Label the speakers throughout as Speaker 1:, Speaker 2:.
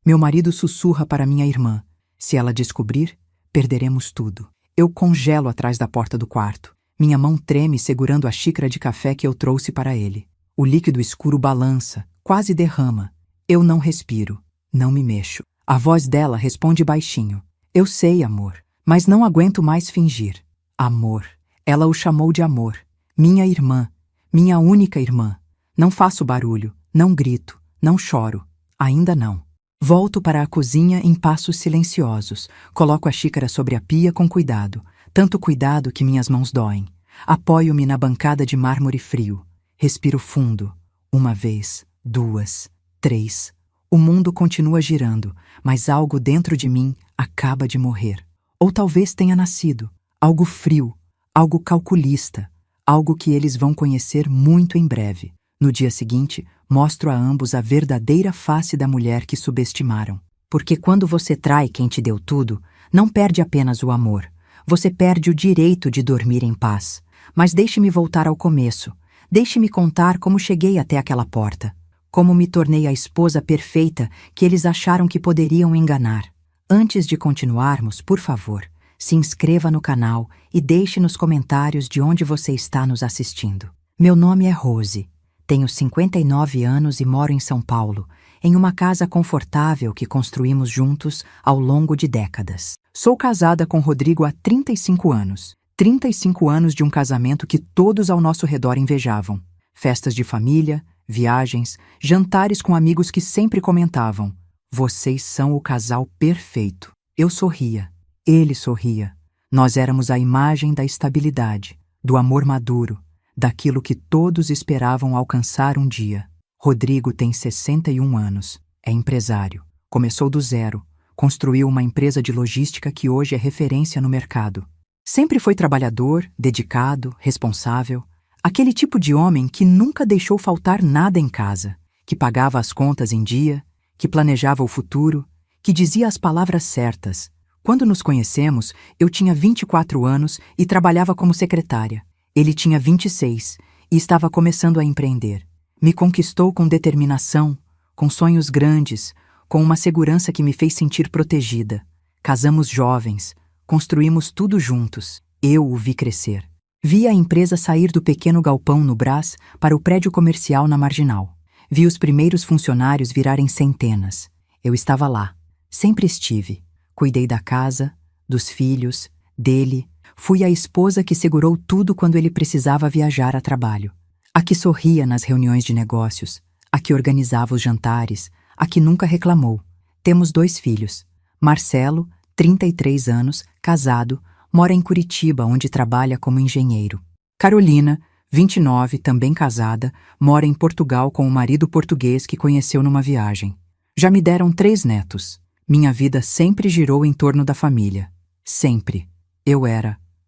Speaker 1: Meu marido sussurra para minha irmã. Se ela descobrir, perderemos tudo. Eu congelo atrás da porta do quarto. Minha mão treme segurando a xícara de café que eu trouxe para ele. O líquido escuro balança, quase derrama. Eu não respiro, não me mexo. A voz dela responde baixinho. Eu sei, amor, mas não aguento mais fingir. Amor. Ela o chamou de amor. Minha irmã. Minha única irmã. Não faço barulho, não grito, não choro. Ainda não. Volto para a cozinha em passos silenciosos. Coloco a xícara sobre a pia com cuidado. Tanto cuidado que minhas mãos doem. Apoio-me na bancada de mármore frio. Respiro fundo. 1 vez, 2, 3. O mundo continua girando, mas algo dentro de mim acaba de morrer. Ou talvez tenha nascido. Algo frio, algo calculista, algo que eles vão conhecer muito em breve. No dia seguinte, mostro a ambos a verdadeira face da mulher que subestimaram. Porque quando você trai quem te deu tudo, não perde apenas o amor. Você perde o direito de dormir em paz. Mas deixe-me voltar ao começo. Deixe-me contar como cheguei até aquela porta. Como me tornei a esposa perfeita que eles acharam que poderiam enganar. Antes de continuarmos, por favor, se inscreva no canal e deixe nos comentários de onde você está nos assistindo. Meu nome é Rose. Tenho 59 anos e moro em São Paulo, em uma casa confortável que construímos juntos ao longo de décadas. Sou casada com Rodrigo há 35 anos. 35 anos de um casamento que todos ao nosso redor invejavam. Festas de família, viagens, jantares com amigos que sempre comentavam: vocês são o casal perfeito. Eu sorria, ele sorria. Nós éramos a imagem da estabilidade, do amor maduro, daquilo que todos esperavam alcançar um dia. Rodrigo tem 61 anos, é empresário, começou do zero, construiu uma empresa de logística que hoje é referência no mercado. Sempre foi trabalhador, dedicado, responsável, aquele tipo de homem que nunca deixou faltar nada em casa, que pagava as contas em dia, que planejava o futuro, que dizia as palavras certas. Quando nos conhecemos, eu tinha 24 anos e trabalhava como secretária. Ele tinha 26 e estava começando a empreender. Me conquistou com determinação, com sonhos grandes, com uma segurança que me fez sentir protegida. Casamos jovens, construímos tudo juntos. Eu o vi crescer. Vi a empresa sair do pequeno galpão no Brás para o prédio comercial na Marginal. Vi os primeiros funcionários virarem centenas. Eu estava lá. Sempre estive. Cuidei da casa, dos filhos, dele. Fui a esposa que segurou tudo quando ele precisava viajar a trabalho. A que sorria nas reuniões de negócios. A que organizava os jantares. A que nunca reclamou. Temos 2 filhos. Marcelo, 33 anos, casado, mora em Curitiba, onde trabalha como engenheiro. Carolina, 29, também casada, mora em Portugal com o marido português que conheceu numa viagem. Já me deram 3 netos. Minha vida sempre girou em torno da família. Sempre. Eu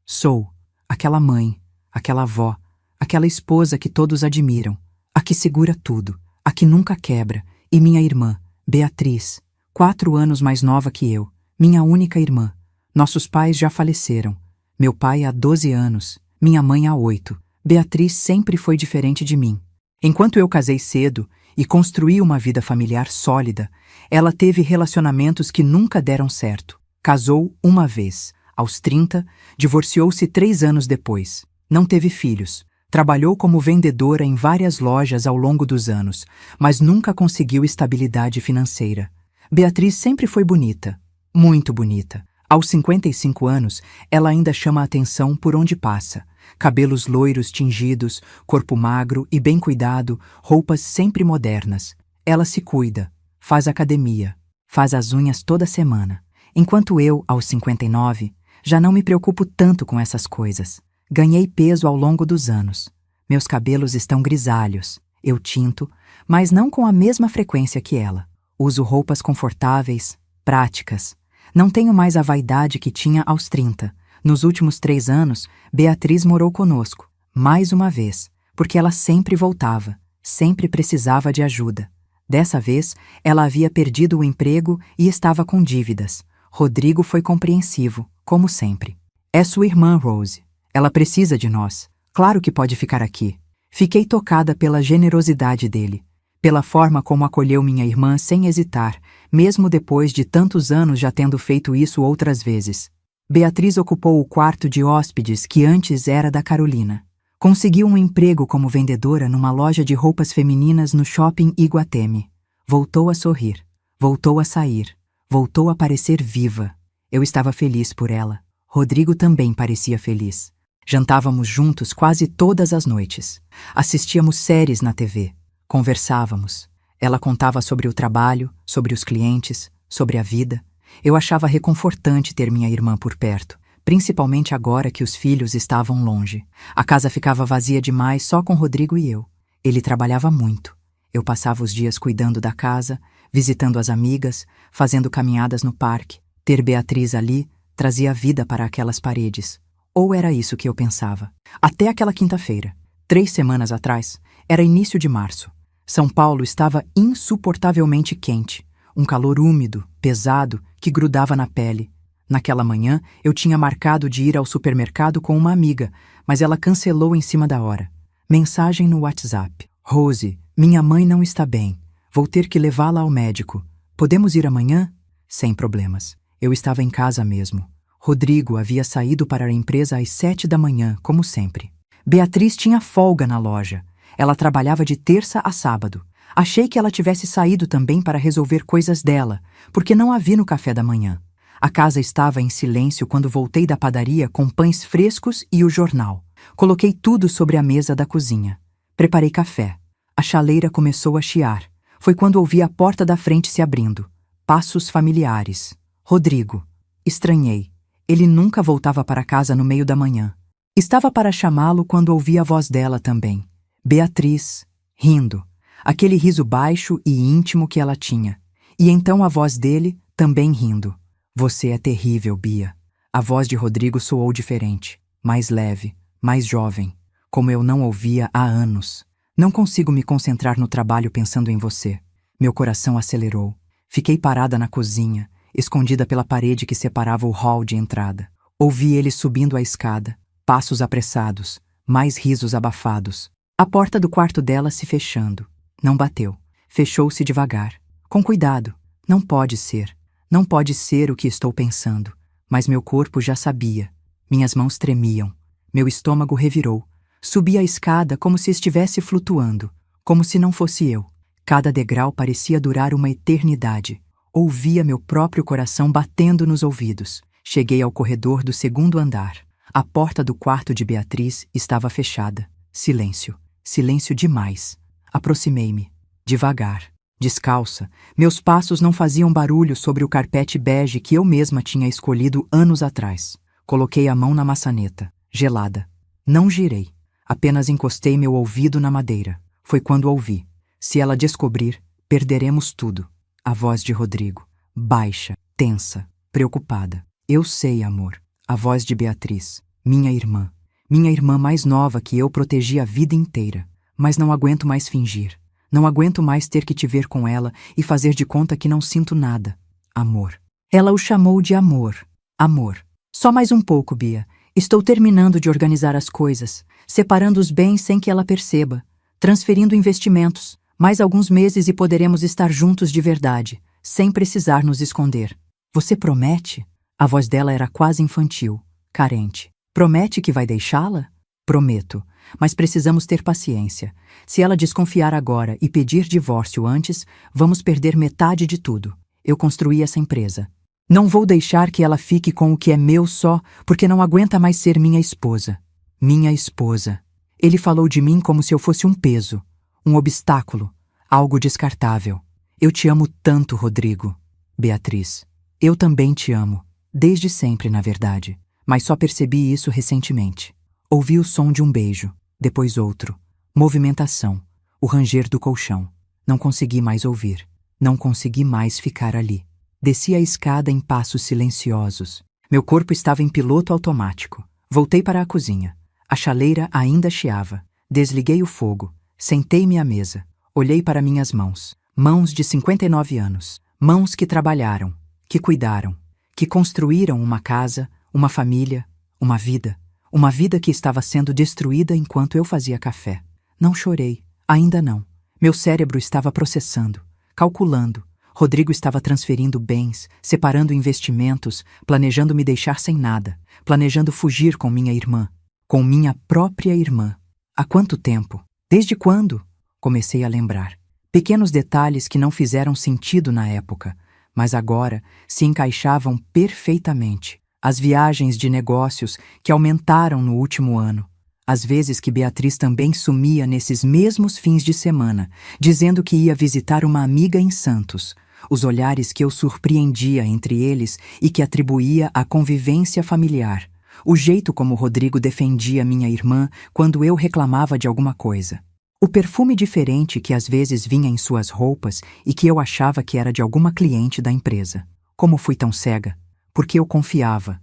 Speaker 1: sou, aquela mãe, aquela avó, aquela esposa que todos admiram, a que segura tudo, a que nunca quebra, e minha irmã, Beatriz, 4 anos mais nova que eu, minha única irmã. Nossos pais já faleceram. Meu pai há 12 anos, minha mãe há 8. Beatriz sempre foi diferente de mim. Enquanto eu casei cedo e construí uma vida familiar sólida, ela teve relacionamentos que nunca deram certo. Casou uma vez, aos 30, divorciou-se 3 anos depois. Não teve filhos. Trabalhou como vendedora em várias lojas ao longo dos anos, mas nunca conseguiu estabilidade financeira. Beatriz sempre foi bonita, muito bonita. Aos 55 anos, ela ainda chama a atenção por onde passa. Cabelos loiros tingidos, corpo magro e bem cuidado, roupas sempre modernas. Ela se cuida, faz academia, faz as unhas toda semana. Enquanto eu, aos 59, já não me preocupo tanto com essas coisas. Ganhei peso ao longo dos anos. Meus cabelos estão grisalhos. Eu tinto, mas não com a mesma frequência que ela. Uso roupas confortáveis, práticas. Não tenho mais a vaidade que tinha aos 30. Nos últimos 3 anos, Beatriz morou conosco, mais uma vez, porque ela sempre voltava, sempre precisava de ajuda. Dessa vez, ela havia perdido o emprego e estava com dívidas. Rodrigo foi compreensivo, como sempre. É sua irmã, Rose. Ela precisa de nós. Claro que pode ficar aqui. Fiquei tocada pela generosidade dele, pela forma como acolheu minha irmã sem hesitar, mesmo depois de tantos anos já tendo feito isso outras vezes. Beatriz ocupou o quarto de hóspedes que antes era da Carolina. Conseguiu um emprego como vendedora numa loja de roupas femininas no shopping Iguatemi. Voltou a sorrir, voltou a sair, voltou a parecer viva. Eu estava feliz por ela. Rodrigo também parecia feliz. Jantávamos juntos quase todas as noites. Assistíamos séries na TV. Conversávamos. Ela contava sobre o trabalho, sobre os clientes, sobre a vida. Eu achava reconfortante ter minha irmã por perto, principalmente agora que os filhos estavam longe. A casa ficava vazia demais só com Rodrigo e eu. Ele trabalhava muito. Eu passava os dias cuidando da casa, visitando as amigas, fazendo caminhadas no parque. Ter Beatriz ali trazia vida para aquelas paredes. Ou era isso que eu pensava. Até aquela quinta-feira, 3 semanas atrás, era início de março. São Paulo estava insuportavelmente quente. Um calor úmido, pesado, que grudava na pele. Naquela manhã, eu tinha marcado de ir ao supermercado com uma amiga, mas ela cancelou em cima da hora. Mensagem no WhatsApp. Rose, minha mãe não está bem. Vou ter que levá-la ao médico. Podemos ir amanhã? Sem problemas. Eu estava em casa mesmo. Rodrigo havia saído para a empresa às 7 da manhã, como sempre. Beatriz tinha folga na loja. Ela trabalhava de terça a sábado. Achei que ela tivesse saído também para resolver coisas dela, porque não a vi no café da manhã. A casa estava em silêncio quando voltei da padaria com pães frescos e o jornal. Coloquei tudo sobre a mesa da cozinha. Preparei café. A chaleira começou a chiar. Foi quando ouvi a porta da frente se abrindo. Passos familiares. Rodrigo. Estranhei. Ele nunca voltava para casa no meio da manhã. Estava para chamá-lo quando ouvi a voz dela também. Beatriz, rindo. Aquele riso baixo e íntimo que ela tinha. E então a voz dele, também rindo. Você é terrível, Bia. A voz de Rodrigo soou diferente, mais leve, mais jovem, como eu não ouvia há anos. Não consigo me concentrar no trabalho pensando em você. Meu coração acelerou. Fiquei parada na cozinha, escondida pela parede que separava o hall de entrada. Ouvi ele subindo a escada, passos apressados, mais risos abafados. A porta do quarto dela se fechando. Não bateu. Fechou-se devagar. Com cuidado. Não pode ser. Não pode ser o que estou pensando. Mas meu corpo já sabia. Minhas mãos tremiam. Meu estômago revirou. Subi a escada como se estivesse flutuando. Como se não fosse eu. Cada degrau parecia durar uma eternidade. Ouvia meu próprio coração batendo nos ouvidos. Cheguei ao corredor do 2º andar. A porta do quarto de Beatriz estava fechada. Silêncio. Silêncio demais. Aproximei-me. Devagar. Descalça. Meus passos não faziam barulho sobre o carpete bege que eu mesma tinha escolhido anos atrás. Coloquei a mão na maçaneta. Gelada. Não girei. Apenas encostei meu ouvido na madeira. Foi quando ouvi. Se ela descobrir, perderemos tudo. A voz de Rodrigo. Baixa, tensa, preocupada. Eu sei, amor. A voz de Beatriz. Minha irmã. Minha irmã mais nova que eu protegi a vida inteira. Mas não aguento mais fingir. Não aguento mais ter que te ver com ela e fazer de conta que não sinto nada. Amor. Ela o chamou de amor. Amor. Só mais um pouco, Bia. Estou terminando de organizar as coisas, separando os bens sem que ela perceba, transferindo investimentos. Mais alguns meses e poderemos estar juntos de verdade, sem precisar nos esconder. Você promete? A voz dela era quase infantil, carente. Promete que vai deixá-la? Prometo, mas precisamos ter paciência. Se ela desconfiar agora e pedir divórcio antes, vamos perder metade de tudo. Eu construí essa empresa. Não vou deixar que ela fique com o que é meu só porque não aguenta mais ser minha esposa. Minha esposa. Ele falou de mim como se eu fosse um peso, um obstáculo, algo descartável. Eu te amo tanto, Rodrigo. Beatriz. Eu também te amo. Desde sempre, na verdade. Mas só percebi isso recentemente. Ouvi o som de um beijo, depois outro. Movimentação. O ranger do colchão. Não consegui mais ouvir. Não consegui mais ficar ali. Desci a escada em passos silenciosos. Meu corpo estava em piloto automático. Voltei para a cozinha. A chaleira ainda chiava. Desliguei o fogo. Sentei-me à mesa. Olhei para minhas mãos. Mãos de 59 anos. Mãos que trabalharam, que cuidaram, que construíram uma casa, uma família, uma vida. Uma vida que estava sendo destruída enquanto eu fazia café. Não chorei. Ainda não. Meu cérebro estava processando, calculando. Rodrigo estava transferindo bens, separando investimentos, planejando me deixar sem nada, planejando fugir com minha irmã, com minha própria irmã. Há quanto tempo? Desde quando? Comecei a lembrar. Pequenos detalhes que não fizeram sentido na época, mas agora se encaixavam perfeitamente. As viagens de negócios que aumentaram no último ano. As vezes que Beatriz também sumia nesses mesmos fins de semana, dizendo que ia visitar uma amiga em Santos. Os olhares que eu surpreendia entre eles e que atribuía à convivência familiar. O jeito como Rodrigo defendia minha irmã quando eu reclamava de alguma coisa. O perfume diferente que às vezes vinha em suas roupas e que eu achava que era de alguma cliente da empresa. Como fui tão cega? Porque eu confiava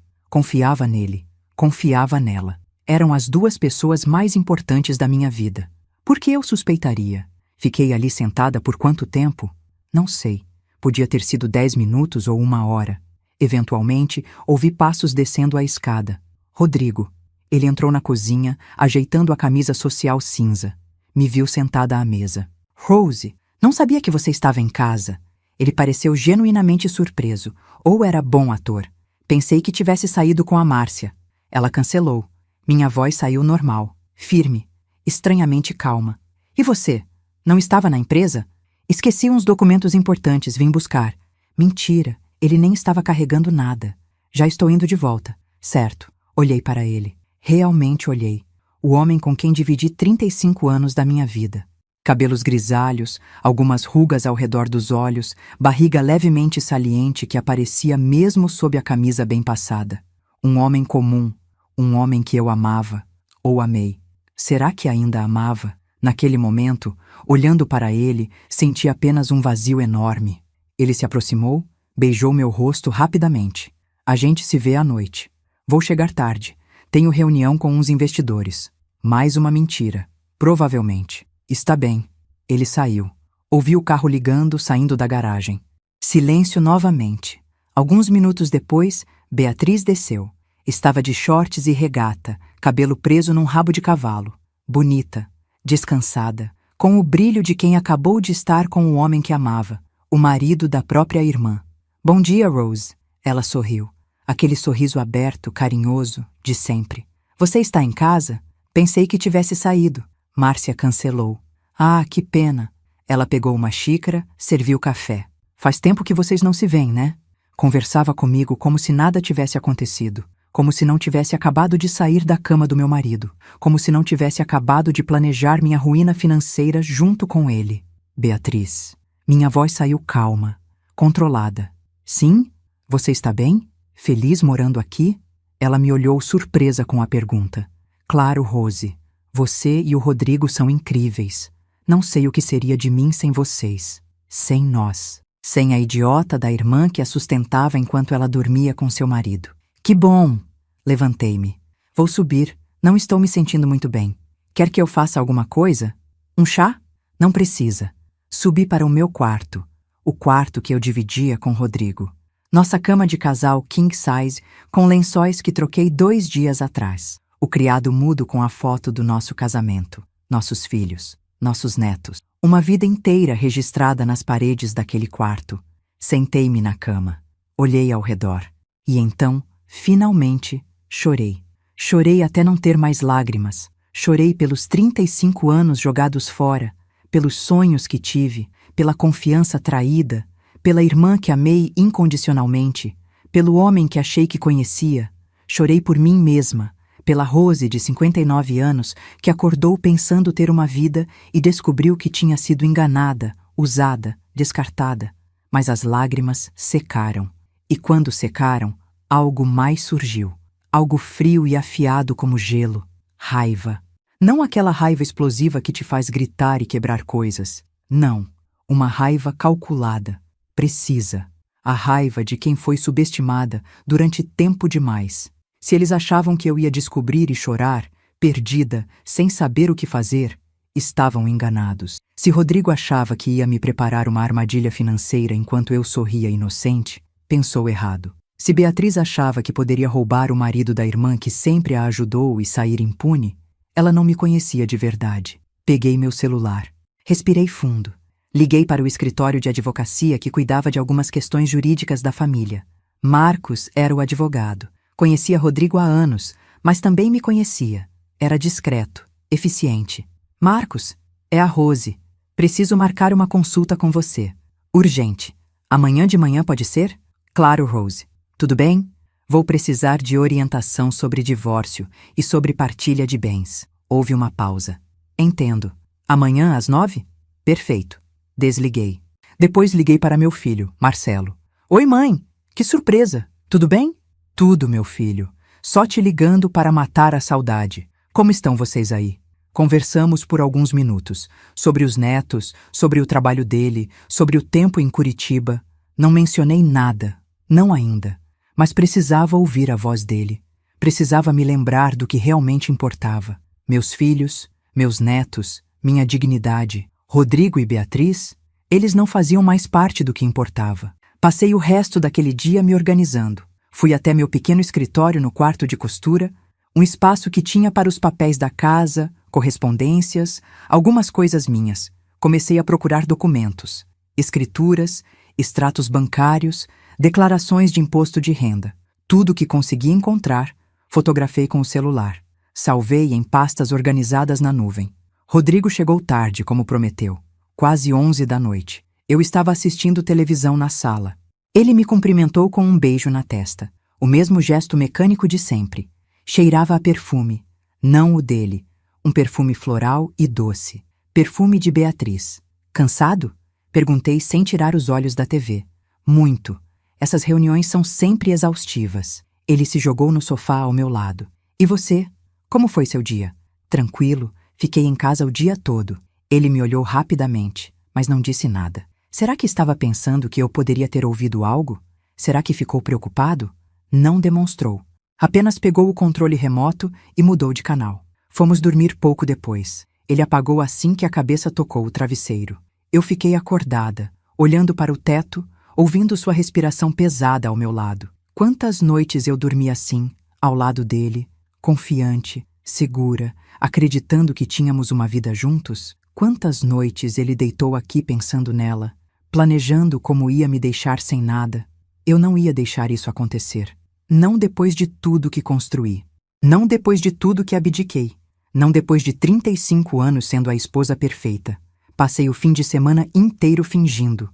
Speaker 1: nele, confiava nela. Eram as duas pessoas mais importantes da minha vida. Por que eu suspeitaria? Fiquei ali sentada por quanto tempo? Não sei. Podia ter sido 10 minutos ou 1 hora. Eventualmente, ouvi passos descendo a escada. Rodrigo. Ele entrou na cozinha, ajeitando a camisa social cinza. Me viu sentada à mesa. Rose, não sabia que você estava em casa. Ele pareceu genuinamente surpreso. Ou era bom ator. Pensei que tivesse saído com a Márcia. Ela cancelou. Minha voz saiu normal, firme, estranhamente calma. E você? Não estava na empresa? Esqueci uns documentos importantes, vim buscar. Mentira, ele nem estava carregando nada. Já estou indo de volta. Certo, olhei para ele. Realmente olhei. O homem com quem dividi 35 anos da minha vida. Cabelos grisalhos, algumas rugas ao redor dos olhos, barriga levemente saliente que aparecia mesmo sob a camisa bem passada. Um homem comum. Um homem que eu amava, ou amei. Será que ainda amava? Naquele momento, olhando para ele, senti apenas um vazio enorme. Ele se aproximou, beijou meu rosto rapidamente. A gente se vê à noite. Vou chegar tarde. Tenho reunião com uns investidores. Mais uma mentira. Provavelmente. Está bem. Ele saiu. Ouvi o carro ligando, saindo da garagem. Silêncio novamente. Alguns minutos depois, Beatriz desceu. Estava de shorts e regata, cabelo preso num rabo de cavalo. Bonita, descansada, com o brilho de quem acabou de estar com o homem que amava, o marido da própria irmã. Bom dia, Rose. Ela sorriu. Aquele sorriso aberto, carinhoso, de sempre. Você está em casa? Pensei que tivesse saído. Márcia cancelou. Ah, que pena. Ela pegou uma xícara, serviu café. Faz tempo que vocês não se veem, né? Conversava comigo como se nada tivesse acontecido. Como se não tivesse acabado de sair da cama do meu marido, como se não tivesse acabado de planejar minha ruína financeira junto com ele. Beatriz. Minha voz saiu calma, controlada. Sim? Você está bem? Feliz morando aqui? Ela me olhou surpresa com a pergunta. Claro, Rose. Você e o Rodrigo são incríveis. Não sei o que seria de mim sem vocês. Sem nós. Sem a idiota da irmã que a sustentava enquanto ela dormia com seu marido. Que bom! Levantei-me. Vou subir. Não estou me sentindo muito bem. Quer que eu faça alguma coisa? Um chá? Não precisa. Subi para o meu quarto. O quarto que eu dividia com Rodrigo. Nossa cama de casal king size, com lençóis que troquei 2 dias atrás. O criado mudo com a foto do nosso casamento. Nossos filhos. Nossos netos. Uma vida inteira registrada nas paredes daquele quarto. Sentei-me na cama. Olhei ao redor. E então, finalmente, chorei. Chorei até não ter mais lágrimas. Chorei pelos 35 anos jogados fora, pelos sonhos que tive, pela confiança traída, pela irmã que amei incondicionalmente, pelo homem que achei que conhecia. Chorei por mim mesma, pela Rose de 59 anos que acordou pensando ter uma vida e descobriu que tinha sido enganada, usada, descartada. Mas as lágrimas secaram. E quando secaram, algo mais surgiu. Algo frio e afiado como gelo. Raiva. Não aquela raiva explosiva que te faz gritar e quebrar coisas. Não. Uma raiva calculada. Precisa. A raiva de quem foi subestimada durante tempo demais. Se eles achavam que eu ia descobrir e chorar, perdida, sem saber o que fazer, estavam enganados. Se Rodrigo achava que ia me preparar uma armadilha financeira enquanto eu sorria inocente, pensou errado. Se Beatriz achava que poderia roubar o marido da irmã que sempre a ajudou e sair impune, ela não me conhecia de verdade. Peguei meu celular. Respirei fundo. Liguei para o escritório de advocacia que cuidava de algumas questões jurídicas da família. Marcos era o advogado. Conhecia Rodrigo há anos, mas também me conhecia. Era discreto, eficiente. Marcos, é a Rose. Preciso marcar uma consulta com você. Urgente. Amanhã de manhã pode ser? Claro, Rose. Tudo bem? Vou precisar de orientação sobre divórcio e sobre partilha de bens. Houve uma pausa. Entendo. Amanhã às 9? Perfeito. Desliguei. Depois liguei para meu filho, Marcelo. Oi, mãe! Que surpresa! Tudo bem? Tudo, meu filho. Só te ligando para matar a saudade. Como estão vocês aí? Conversamos por alguns minutos. Sobre os netos, sobre o trabalho dele, sobre o tempo em Curitiba. Não mencionei nada. Não ainda. Mas precisava ouvir a voz dele. Precisava me lembrar do que realmente importava. Meus filhos, meus netos, minha dignidade. Rodrigo e Beatriz, eles não faziam mais parte do que importava. Passei o resto daquele dia me organizando. Fui até meu pequeno escritório no quarto de costura, um espaço que tinha para os papéis da casa, correspondências, algumas coisas minhas. Comecei a procurar documentos, escrituras, extratos bancários, declarações de imposto de renda. Tudo que consegui encontrar, fotografei com o celular. Salvei em pastas organizadas na nuvem. Rodrigo chegou tarde, como prometeu. Quase 11 da noite. Eu estava assistindo televisão na sala. Ele me cumprimentou com um beijo na testa. O mesmo gesto mecânico de sempre. Cheirava a perfume. Não o dele. Um perfume floral e doce. Perfume de Beatriz. Cansado? Perguntei sem tirar os olhos da TV. Muito. Essas reuniões são sempre exaustivas. Ele se jogou no sofá ao meu lado. E você? Como foi seu dia? Tranquilo. Fiquei em casa o dia todo. Ele me olhou rapidamente, mas não disse nada. Será que estava pensando que eu poderia ter ouvido algo? Será que ficou preocupado? Não demonstrou. Apenas pegou o controle remoto e mudou de canal. Fomos dormir pouco depois. Ele apagou assim que a cabeça tocou o travesseiro. Eu fiquei acordada, olhando para o teto, ouvindo sua respiração pesada ao meu lado. Quantas noites eu dormi assim, ao lado dele, confiante, segura, acreditando que tínhamos uma vida juntos? Quantas noites ele deitou aqui pensando nela, planejando como ia me deixar sem nada? Eu não ia deixar isso acontecer. Não depois de tudo que construí. Não depois de tudo que abdiquei. Não depois de 35 anos sendo a esposa perfeita. Passei o fim de semana inteiro fingindo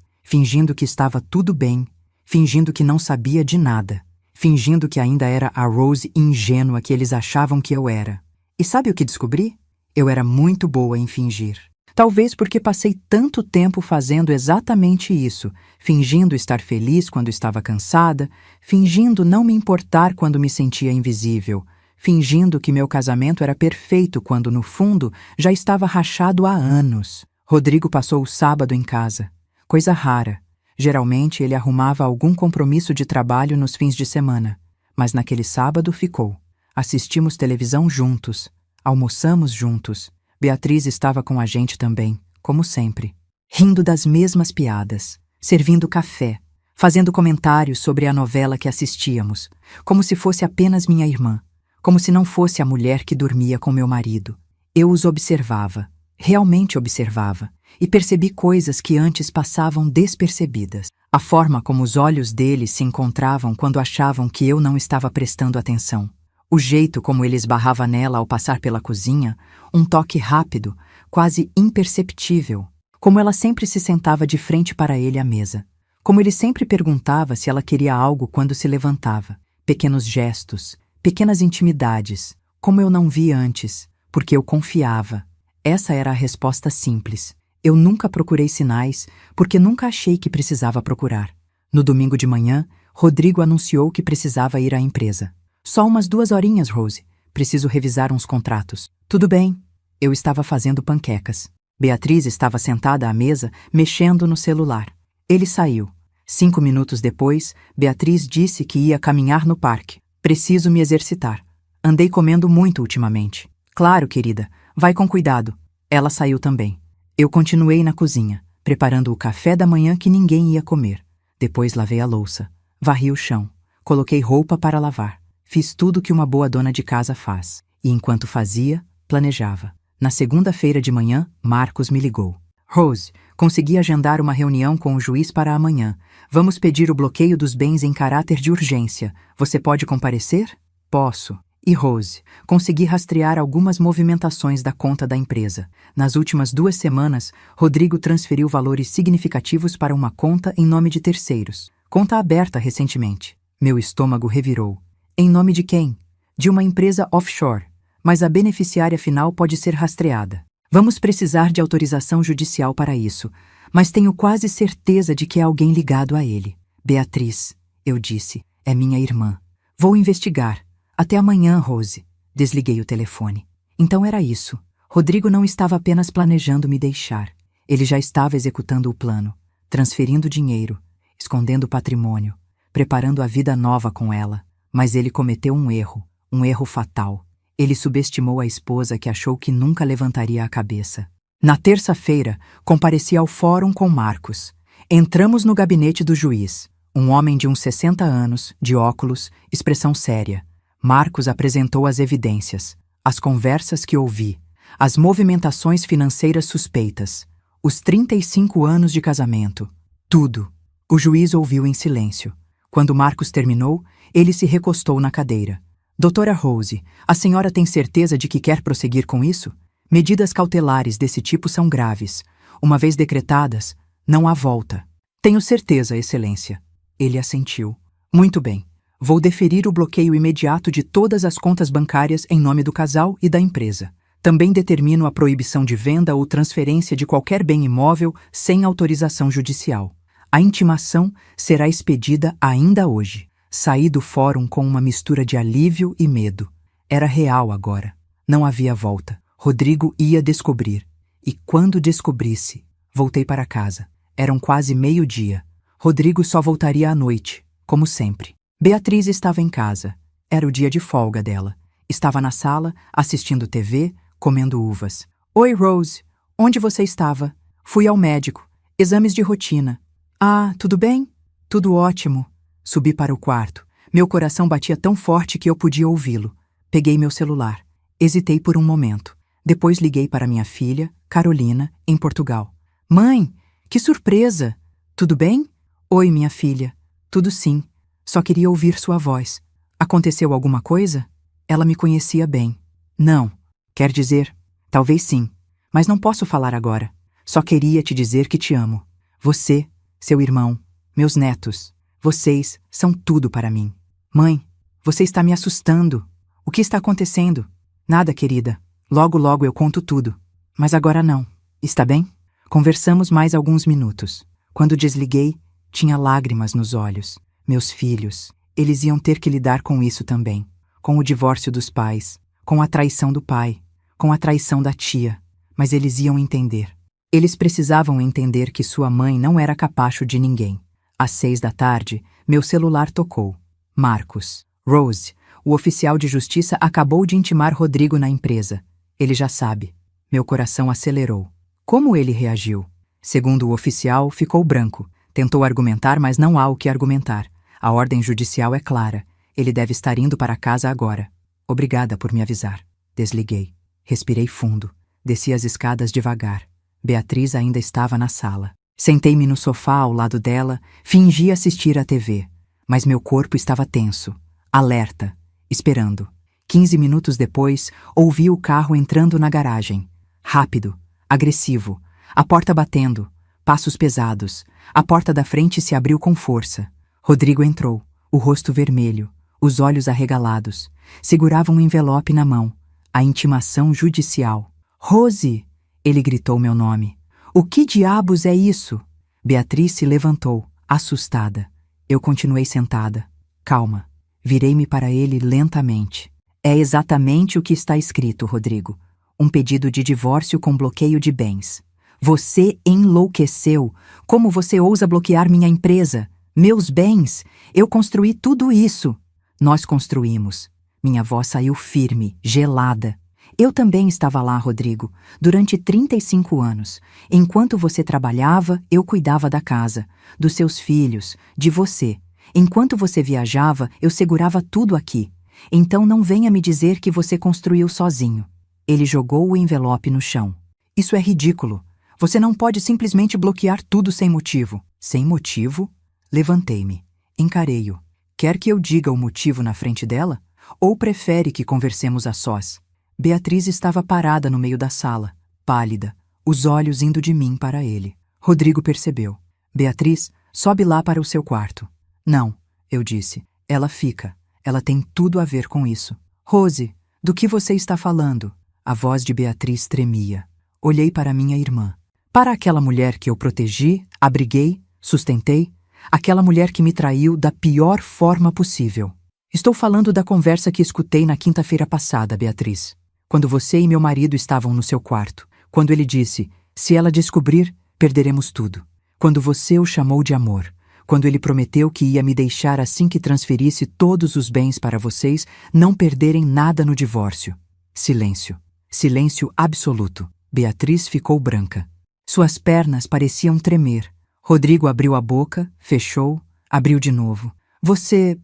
Speaker 1: que estava tudo bem, fingindo que não sabia de nada, fingindo que ainda era a Rose ingênua que eles achavam que eu era. E sabe o que descobri? Eu era muito boa em fingir. Talvez porque passei tanto tempo fazendo exatamente isso, fingindo estar feliz quando estava cansada, fingindo não me importar quando me sentia invisível, fingindo que meu casamento era perfeito quando, no fundo, já estava rachado há anos. Rodrigo passou o sábado em casa. Coisa rara. Geralmente ele arrumava algum compromisso de trabalho nos fins de semana, mas naquele sábado ficou. Assistimos televisão juntos, almoçamos juntos. Beatriz estava com a gente também, como sempre, rindo das mesmas piadas, servindo café, fazendo comentários sobre a novela que assistíamos, como se fosse apenas minha irmã, como se não fosse a mulher que dormia com meu marido. Eu os observava, realmente observava, e percebi coisas que antes passavam despercebidas. A forma como os olhos deles se encontravam quando achavam que eu não estava prestando atenção. O jeito como ele esbarrava nela ao passar pela cozinha, um toque rápido, quase imperceptível. Como ela sempre se sentava de frente para ele à mesa. Como ele sempre perguntava se ela queria algo quando se levantava. Pequenos gestos, pequenas intimidades, como eu não vi antes, porque eu confiava. Essa era a resposta simples. Eu nunca procurei sinais, porque nunca achei que precisava procurar. No domingo de manhã, Rodrigo anunciou que precisava ir à empresa. Só umas 2 horinhas, Rose. Preciso revisar uns contratos. Tudo bem. Eu estava fazendo panquecas. Beatriz estava sentada à mesa, mexendo no celular. Ele saiu. 5 minutos depois, Beatriz disse que ia caminhar no parque. Preciso me exercitar. Andei comendo muito ultimamente. Claro, querida. Vai com cuidado. Ela saiu também. Eu continuei na cozinha, preparando o café da manhã que ninguém ia comer. Depois lavei a louça. Varri o chão. Coloquei roupa para lavar. Fiz tudo que uma boa dona de casa faz. E enquanto fazia, planejava. Na segunda-feira de manhã, Marcos me ligou. Rose, consegui agendar uma reunião com o juiz para amanhã. Vamos pedir o bloqueio dos bens em caráter de urgência. Você pode comparecer? Posso. E Rose, consegui rastrear algumas movimentações da conta da empresa. Nas últimas 2 semanas, Rodrigo transferiu valores significativos para uma conta em nome de terceiros. Conta aberta recentemente. Meu estômago revirou. Em nome de quem? De uma empresa offshore, mas a beneficiária final pode ser rastreada. Vamos precisar de autorização judicial para isso, mas tenho quase certeza de que é alguém ligado a ele. Beatriz, eu disse, é minha irmã. Vou investigar. Até amanhã, Rose. Desliguei o telefone. Então era isso. Rodrigo não estava apenas planejando me deixar. Ele já estava executando o plano, transferindo dinheiro, escondendo patrimônio, preparando a vida nova com ela. Mas ele cometeu um erro fatal. Ele subestimou a esposa que achou que nunca levantaria a cabeça. Na terça-feira, compareci ao fórum com Marcos. Entramos no gabinete do juiz, um homem de uns 60 anos, de óculos, expressão séria. Marcos apresentou as evidências, as conversas que ouvi, as movimentações financeiras suspeitas, os 35 anos de casamento, tudo. O juiz ouviu em silêncio. Quando Marcos terminou, ele se recostou na cadeira. Doutora Rose, a senhora tem certeza de que quer prosseguir com isso? Medidas cautelares desse tipo são graves. Uma vez decretadas, não há volta. Tenho certeza, Excelência. Ele assentiu. Muito bem. Vou deferir o bloqueio imediato de todas as contas bancárias em nome do casal e da empresa. Também determino a proibição de venda ou transferência de qualquer bem imóvel sem autorização judicial. A intimação será expedida ainda hoje. Saí do fórum com uma mistura de alívio e medo. Era real agora. Não havia volta. Rodrigo ia descobrir. E quando descobrisse, voltei para casa. Eram quase meio-dia. Rodrigo só voltaria à noite, como sempre. Beatriz estava em casa. Era o dia de folga dela. Estava na sala, assistindo TV, comendo uvas. Oi, Rose. Onde você estava? Fui ao médico. Exames de rotina. Ah, tudo bem? Tudo ótimo. Subi para o quarto. Meu coração batia tão forte que eu podia ouvi-lo. Peguei meu celular. Hesitei por um momento. Depois liguei para minha filha, Carolina, em Portugal. Mãe, que surpresa! Tudo bem? Oi, minha filha. Tudo sim. Só queria ouvir sua voz. Aconteceu alguma coisa? Ela me conhecia bem. Não. Quer dizer, talvez sim. Mas não posso falar agora. Só queria te dizer que te amo. Você, seu irmão, meus netos. Vocês são tudo para mim. Mãe, você está me assustando. O que está acontecendo? Nada, querida. Logo, logo eu conto tudo. Mas agora não. Está bem? Conversamos mais alguns minutos. Quando desliguei, tinha lágrimas nos olhos. Meus filhos, eles iam ter que lidar com isso também. Com o divórcio dos pais, com a traição do pai, com a traição da tia. Mas eles iam entender. Eles precisavam entender que sua mãe não era capacho de ninguém. Às 6 da tarde, meu celular tocou. Marcos. Rose, o oficial de justiça acabou de intimar Rodrigo na empresa. Ele já sabe. Meu coração acelerou. Como ele reagiu? Segundo o oficial, ficou branco. Tentou argumentar, mas não há o que argumentar. A ordem judicial é clara. Ele deve estar indo para casa agora. Obrigada por me avisar. Desliguei. Respirei fundo. Desci as escadas devagar. Beatriz ainda estava na sala. Sentei-me no sofá ao lado dela, fingi assistir à TV. Mas meu corpo estava tenso, alerta, esperando. 15 minutos depois, ouvi o carro entrando na garagem. Rápido, agressivo, a porta batendo, passos pesados. A porta da frente se abriu com força. Rodrigo entrou, o rosto vermelho, os olhos arregalados. Segurava um envelope na mão. A intimação judicial. Rose! Ele gritou meu nome. O que diabos é isso? Beatriz se levantou, assustada. Eu continuei sentada. Calma. Virei-me para ele lentamente. É exatamente o que está escrito, Rodrigo. Um pedido de divórcio com bloqueio de bens. Você enlouqueceu. Como você ousa bloquear minha empresa? Meus bens? Eu construí tudo isso. Nós construímos. Minha voz saiu firme, gelada. Eu também estava lá, Rodrigo, durante 35 anos. Enquanto você trabalhava, eu cuidava da casa, dos seus filhos, de você. Enquanto você viajava, eu segurava tudo aqui. Então não venha me dizer que você construiu sozinho. Ele jogou o envelope no chão. Isso é ridículo. Você não pode simplesmente bloquear tudo sem motivo. Sem motivo? Levantei-me. Encarei-o. Quer que eu diga o motivo na frente dela? Ou prefere que conversemos a sós? Beatriz estava parada no meio da sala, pálida, os olhos indo de mim para ele. Rodrigo percebeu. Beatriz, sobe lá para o seu quarto. Não, eu disse. Ela fica. Ela tem tudo a ver com isso. Rose, do que você está falando? A voz de Beatriz tremia. Olhei para minha irmã. Para aquela mulher que eu protegi, abriguei, sustentei, aquela mulher que me traiu da pior forma possível. Estou falando da conversa que escutei na quinta-feira passada, Beatriz. Quando você e meu marido estavam no seu quarto. Quando ele disse, se ela descobrir, perderemos tudo. Quando você o chamou de amor. Quando ele prometeu que ia me deixar assim que transferisse todos os bens para vocês não perderem nada no divórcio. Silêncio. Silêncio absoluto. Beatriz ficou branca. Suas pernas pareciam tremer. Rodrigo abriu a boca, fechou, abriu de novo. Você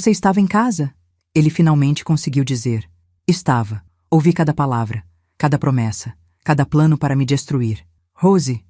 Speaker 1: estava em casa? Ele finalmente conseguiu dizer. Estava. Ouvi cada palavra, cada promessa, cada plano para me destruir. Rose,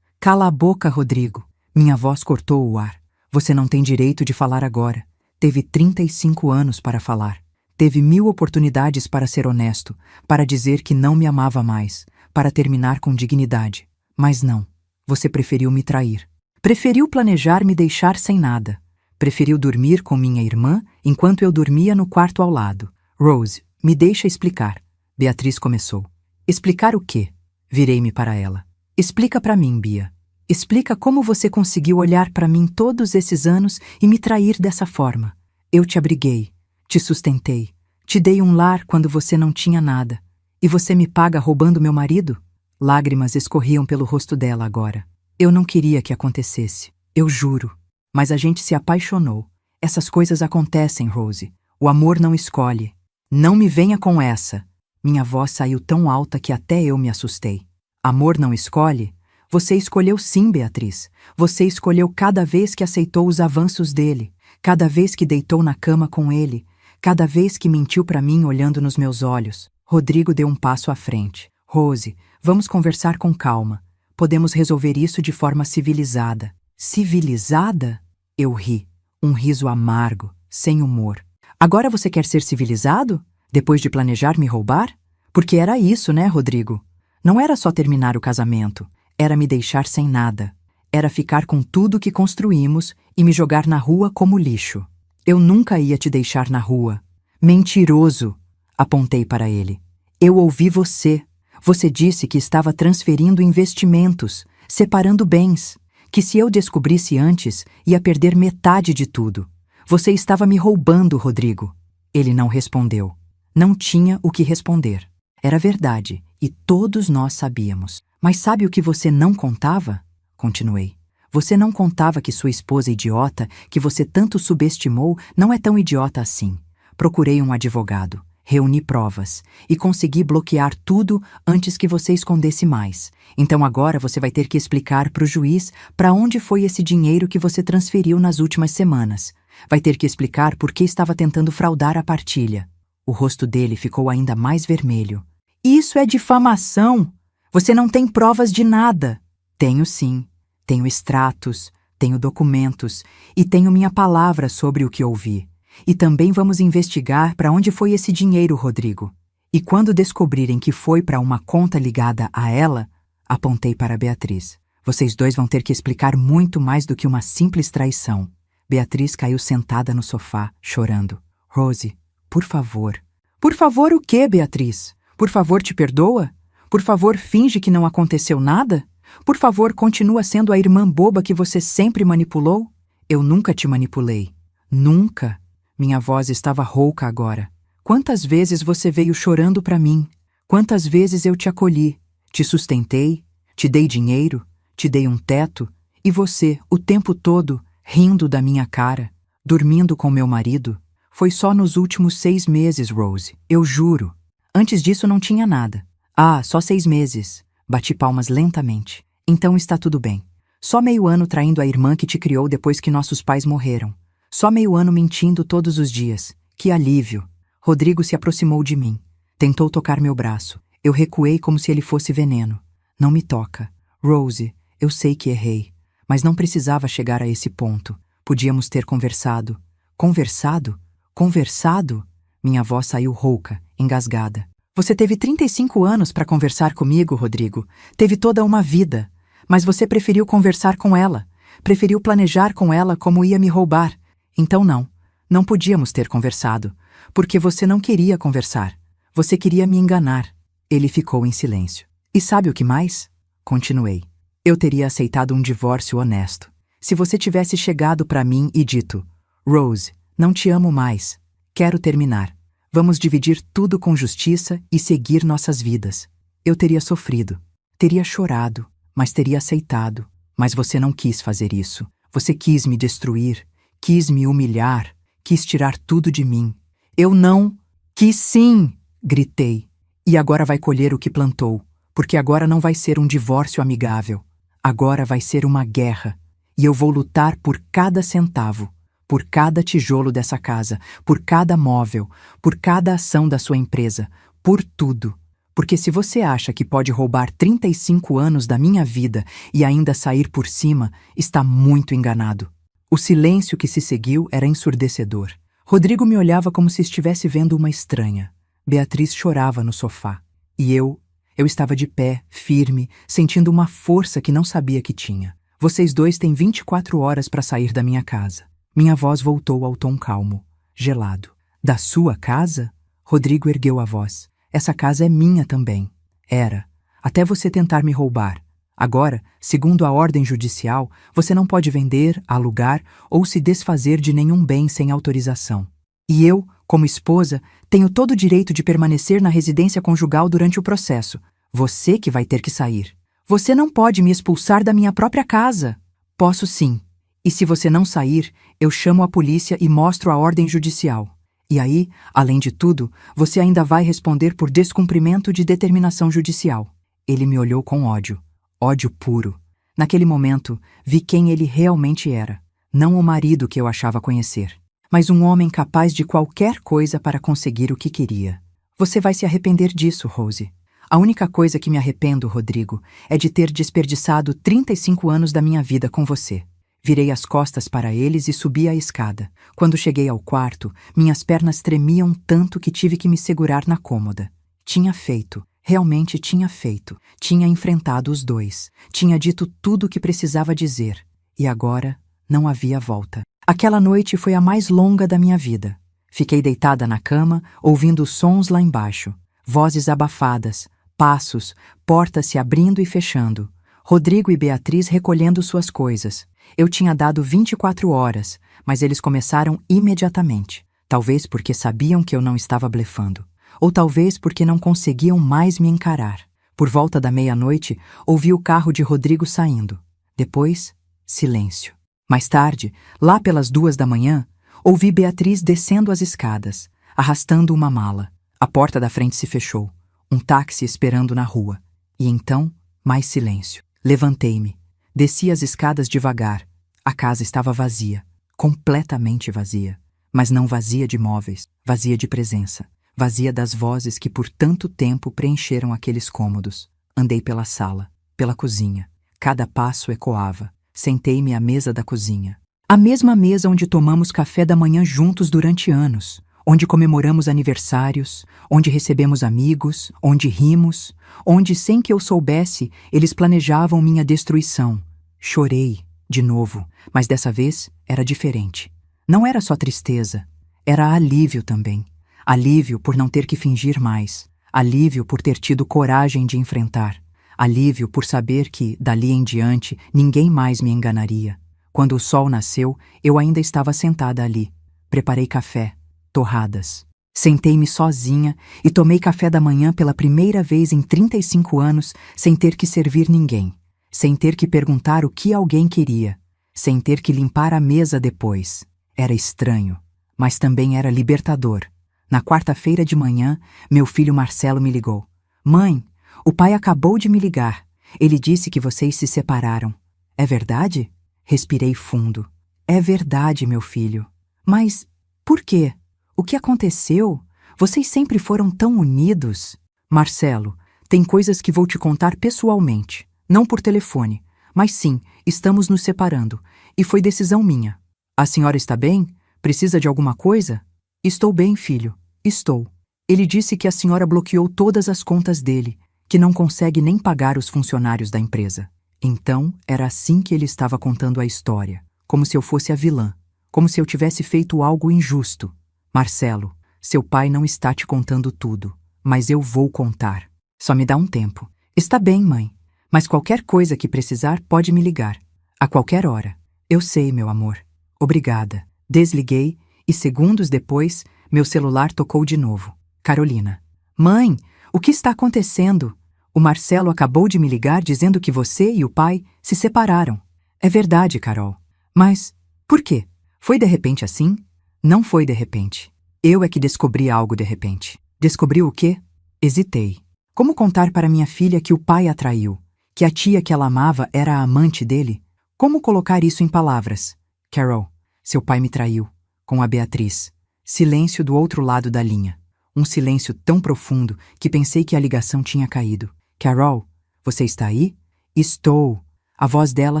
Speaker 1: Cala a boca, Rodrigo. Minha voz cortou o ar. Você não tem direito de falar agora. Teve 35 anos para falar. Teve 1000 oportunidades para ser honesto, para dizer que não me amava mais, para terminar com dignidade. Mas não. Você preferiu me trair. Preferiu planejar me deixar sem nada. Preferiu dormir com minha irmã enquanto eu dormia no quarto ao lado. Rose, me deixa explicar. Beatriz começou. Explicar o quê? Virei-me para ela. Explica para mim, Bia. Explica como você conseguiu olhar para mim todos esses anos e me trair dessa forma. Eu te abriguei, te sustentei, te dei um lar quando você não tinha nada. E você me paga roubando meu marido? Lágrimas escorriam pelo rosto dela agora. Eu não queria que acontecesse, eu juro. Mas a gente se apaixonou. Essas coisas acontecem, Rose. O amor não escolhe. Não me venha com essa. Minha voz saiu tão alta que até eu me assustei. Amor não escolhe? Você escolheu sim, Beatriz. Você escolheu cada vez que aceitou os avanços dele, cada vez que deitou na cama com ele, cada vez que mentiu para mim olhando nos meus olhos. Rodrigo deu um passo à frente. Rose, vamos conversar com calma. Podemos resolver isso de forma civilizada. Civilizada? Eu ri. Um riso amargo, sem humor. Agora você quer ser civilizado? Depois de planejar me roubar? Porque era isso, né, Rodrigo? Não era só terminar o casamento. Era me deixar sem nada. Era ficar com tudo que construímos e me jogar na rua como lixo. Eu nunca ia te deixar na rua. Mentiroso! Apontei para ele. Eu ouvi você. Você disse que estava transferindo investimentos, separando bens, que se eu descobrisse antes, ia perder metade de tudo. Você estava me roubando, Rodrigo. Ele não respondeu. Não tinha o que responder. Era verdade, e todos nós sabíamos. Mas sabe o que você não contava? Continuei. Você não contava que sua esposa idiota, que você tanto subestimou, não é tão idiota assim. Procurei um advogado, reuni provas e consegui bloquear tudo antes que você escondesse mais. Então agora você vai ter que explicar para o juiz para onde foi esse dinheiro que você transferiu nas últimas semanas. Vai ter que explicar por que estava tentando fraudar a partilha. O rosto dele ficou ainda mais vermelho. Isso é difamação! Você não tem provas de nada. Tenho sim. Tenho extratos, tenho documentos e tenho minha palavra sobre o que ouvi. E também vamos investigar para onde foi esse dinheiro, Rodrigo. E quando descobrirem que foi para uma conta ligada a ela, apontei para Beatriz. Vocês dois vão ter que explicar muito mais do que uma simples traição. Beatriz caiu sentada no sofá, chorando. Rose, por favor. Por favor o quê, Beatriz? Por favor, te perdoa? Por favor, finge que não aconteceu nada? Por favor, continua sendo a irmã boba que você sempre manipulou? Eu nunca te manipulei. Nunca. Minha voz estava rouca agora. Quantas vezes você veio chorando para mim? Quantas vezes eu te acolhi, te sustentei, te dei dinheiro, te dei um teto, e você, o tempo todo, rindo da minha cara, dormindo com meu marido? Foi só nos últimos 6 meses, Rose, eu juro. Antes disso não tinha nada. Ah, só 6 meses. Bati palmas lentamente. Então está tudo bem. Só meio ano traindo a irmã que te criou depois que nossos pais morreram. Só meio ano mentindo todos os dias. Que alívio. Rodrigo se aproximou de mim. Tentou tocar meu braço. Eu recuei como se ele fosse veneno. Não me toca. Rose, eu sei que errei, mas não precisava chegar a esse ponto. Podíamos ter conversado. Conversado? Conversado? Minha voz saiu rouca, engasgada. Você teve 35 anos para conversar comigo, Rodrigo. Teve toda uma vida. Mas você preferiu conversar com ela. Preferiu planejar com ela como ia me roubar. Então não podíamos ter conversado. Porque você não queria conversar. Você queria me enganar. Ele ficou em silêncio. E sabe o que mais? Continuei. Eu teria aceitado um divórcio honesto. Se você tivesse chegado para mim e dito: Rose, não te amo mais. Quero terminar. Vamos dividir tudo com justiça e seguir nossas vidas. Eu teria sofrido. Teria chorado, mas teria aceitado. Mas você não quis fazer isso. Você quis me destruir. Quis me humilhar. Quis tirar tudo de mim. Eu não... Quis sim! Gritei. E agora vai colher o que plantou. Porque agora não vai ser um divórcio amigável. Agora vai ser uma guerra. E eu vou lutar por cada centavo. Por cada tijolo dessa casa, por cada móvel, por cada ação da sua empresa, por tudo. Porque se você acha que pode roubar 35 anos da minha vida e ainda sair por cima, está muito enganado. O silêncio que se seguiu era ensurdecedor. Rodrigo me olhava como se estivesse vendo uma estranha. Beatriz chorava no sofá. E eu estava de pé, firme, sentindo uma força que não sabia que tinha. Vocês dois têm 24 horas para sair da minha casa. Minha voz voltou ao tom calmo, gelado. Da sua casa? Rodrigo ergueu a voz. Essa casa é minha também. Era. Até você tentar me roubar. Agora, segundo a ordem judicial, você não pode vender, alugar ou se desfazer de nenhum bem sem autorização. E eu, como esposa, tenho todo o direito de permanecer na residência conjugal durante o processo. Você que vai ter que sair. Você não pode me expulsar da minha própria casa. Posso sim. E se você não sair, eu chamo a polícia e mostro a ordem judicial. E aí, além de tudo, você ainda vai responder por descumprimento de determinação judicial. Ele me olhou com ódio. Ódio puro. Naquele momento, vi quem ele realmente era. Não o marido que eu achava conhecer, mas um homem capaz de qualquer coisa para conseguir o que queria. Você vai se arrepender disso, Rose. A única coisa que me arrependo, Rodrigo, é de ter desperdiçado 35 anos da minha vida com você. Virei as costas para eles e subi a escada. Quando cheguei ao quarto, minhas pernas tremiam tanto que tive que me segurar na cômoda. Tinha feito, realmente tinha feito. Tinha enfrentado os dois. Tinha dito tudo o que precisava dizer. E agora, não havia volta. Aquela noite foi a mais longa da minha vida. Fiquei deitada na cama, ouvindo sons lá embaixo. Vozes abafadas, passos, portas se abrindo e fechando. Rodrigo e Beatriz recolhendo suas coisas. Eu tinha dado 24 horas, mas eles começaram imediatamente. Talvez porque sabiam que eu não estava blefando. Ou talvez porque não conseguiam mais me encarar. Por volta da meia-noite, ouvi o carro de Rodrigo saindo. Depois, silêncio. Mais tarde, lá pelas 2 da manhã, ouvi Beatriz descendo as escadas, arrastando uma mala. A porta da frente se fechou. Um táxi esperando na rua. E então, mais silêncio. Levantei-me. Desci as escadas devagar. A casa estava vazia, completamente vazia. Mas não vazia de móveis, vazia de presença. Vazia das vozes que por tanto tempo preencheram aqueles cômodos. Andei pela sala, pela cozinha. Cada passo ecoava. Sentei-me à mesa da cozinha. A mesma mesa onde tomamos café da manhã juntos durante anos. Onde comemoramos aniversários, onde recebemos amigos, onde rimos, onde, sem que eu soubesse, eles planejavam minha destruição. Chorei, de novo, mas dessa vez era diferente. Não era só tristeza, era alívio também. Alívio por não ter que fingir mais. Alívio por ter tido coragem de enfrentar. Alívio por saber que, dali em diante, ninguém mais me enganaria. Quando o sol nasceu, eu ainda estava sentada ali. Preparei café. Torradas. Sentei-me sozinha e tomei café da manhã pela primeira vez em 35 anos sem ter que servir ninguém, sem ter que perguntar o que alguém queria, sem ter que limpar a mesa depois. Era estranho, mas também era libertador. Na quarta-feira de manhã, meu filho Marcelo me ligou. Mãe, o pai acabou de me ligar. Ele disse que vocês se separaram. É verdade? Respirei fundo. É verdade, meu filho. Mas por quê? O que aconteceu? Vocês sempre foram tão unidos. Marcelo, Tem coisas que vou te contar pessoalmente, não por telefone, mas sim, estamos nos separando, e foi decisão minha. A senhora está bem? Precisa de alguma coisa? Estou bem, filho, estou. Ele disse que a senhora bloqueou todas as contas dele, que não consegue nem pagar os funcionários da empresa. Então, era assim que ele estava contando a história, como se eu fosse a vilã, como se eu tivesse feito algo injusto. Marcelo, seu pai não está te contando tudo, mas eu vou contar. Só me dá um tempo. Está bem, mãe, mas qualquer coisa que precisar pode me ligar. A qualquer hora. Eu sei, meu amor. Obrigada. Desliguei e segundos depois, meu celular tocou de novo. Carolina. Mãe, o que está acontecendo? O Marcelo acabou de me ligar dizendo que você e o pai se separaram. É verdade, Carol. Mas, por quê? Foi de repente assim? Não foi de repente. Eu é que descobri algo de repente. Descobriu o quê? Hesitei. Como contar para minha filha que o pai a traiu? Que a tia que ela amava era a amante dele? Como colocar isso em palavras? Carol, seu pai me traiu. Com a Beatriz. Silêncio do outro lado da linha. Um silêncio tão profundo que pensei que a ligação tinha caído. Carol, você está aí? Estou. A voz dela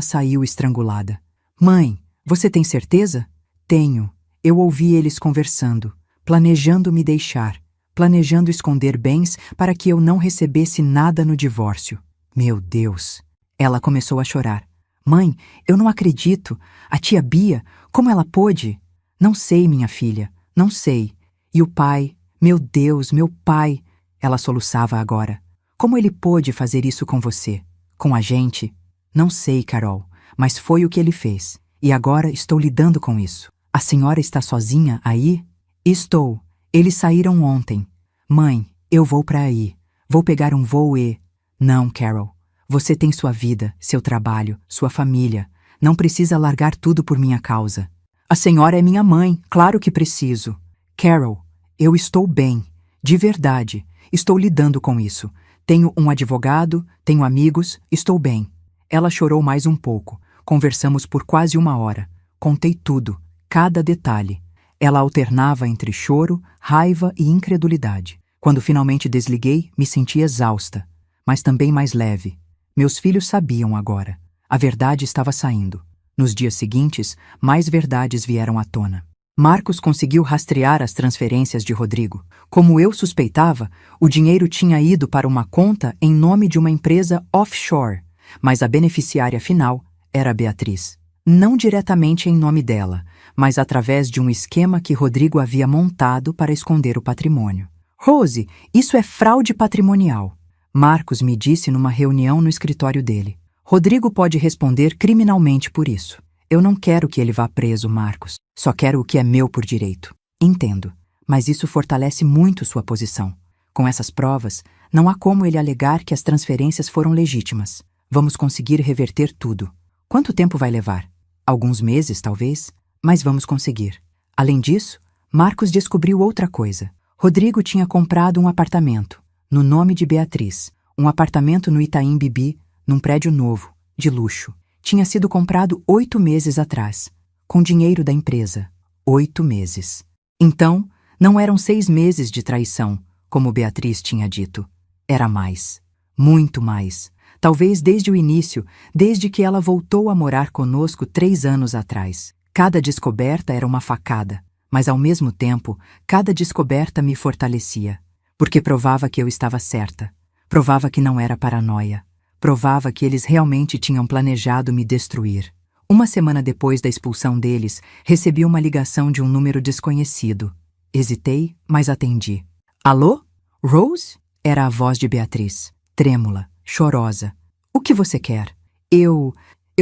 Speaker 1: saiu estrangulada. Mãe, você tem certeza? Tenho. Eu ouvi eles conversando, planejando me deixar, planejando esconder bens para que eu não recebesse nada no divórcio. Meu Deus! Ela começou a chorar. Mãe, eu não acredito. A tia Bia, como ela pôde? Não sei, minha filha, não sei. E o pai? Meu Deus, meu pai! Ela soluçava agora. Como ele pôde fazer isso com você? Com a gente? Não sei, Carol, mas foi o que ele fez. E agora estou lidando com isso. A senhora está sozinha aí? Estou. Eles saíram ontem. Mãe, eu vou para aí. Vou pegar um voo e... Não, Carol. Você tem sua vida, seu trabalho, sua família. Não precisa largar tudo por minha causa. A senhora é minha mãe, claro que preciso. Carol, eu estou bem. De verdade. Estou lidando com isso. Tenho um advogado, tenho amigos, estou bem. Ela chorou mais um pouco. Conversamos por quase 1 hora. Contei tudo, cada detalhe. Ela alternava entre choro, raiva e incredulidade. Quando finalmente desliguei, me senti exausta, mas também mais leve. Meus filhos sabiam agora. A verdade estava saindo. Nos dias seguintes, mais verdades vieram à tona. Marcos conseguiu rastrear as transferências de Rodrigo. Como eu suspeitava, o dinheiro tinha ido para uma conta em nome de uma empresa offshore, mas a beneficiária final era Beatriz. Não diretamente em nome dela, mas através de um esquema que Rodrigo havia montado para esconder o patrimônio. Rose, isso é fraude patrimonial. Marcos me disse numa reunião no escritório dele. Rodrigo pode responder criminalmente por isso. Eu não quero que ele vá preso, Marcos. Só quero o que é meu por direito. Entendo, mas isso fortalece muito sua posição. Com essas provas, não há como ele alegar que as transferências foram legítimas. Vamos conseguir reverter tudo. Quanto tempo vai levar? Alguns meses, talvez, mas vamos conseguir. Além disso, Marcos descobriu outra coisa. Rodrigo tinha comprado um apartamento, no nome de Beatriz. Um apartamento no Itaim Bibi, num prédio novo, de luxo. Tinha sido comprado 8 meses atrás, com dinheiro da empresa. 8 meses. Então, não eram 6 meses de traição, como Beatriz tinha dito. Era mais. Muito mais. Talvez desde o início, desde que ela voltou a morar conosco 3 anos atrás. Cada descoberta era uma facada, mas ao mesmo tempo, cada descoberta me fortalecia, porque provava que eu estava certa, provava que não era paranoia, provava que eles realmente tinham planejado me destruir. 1 semana depois da expulsão deles, recebi uma ligação de um número desconhecido. Hesitei, mas atendi. Alô? Rose? Era a voz de Beatriz, trêmula, chorosa. O que você quer? Eu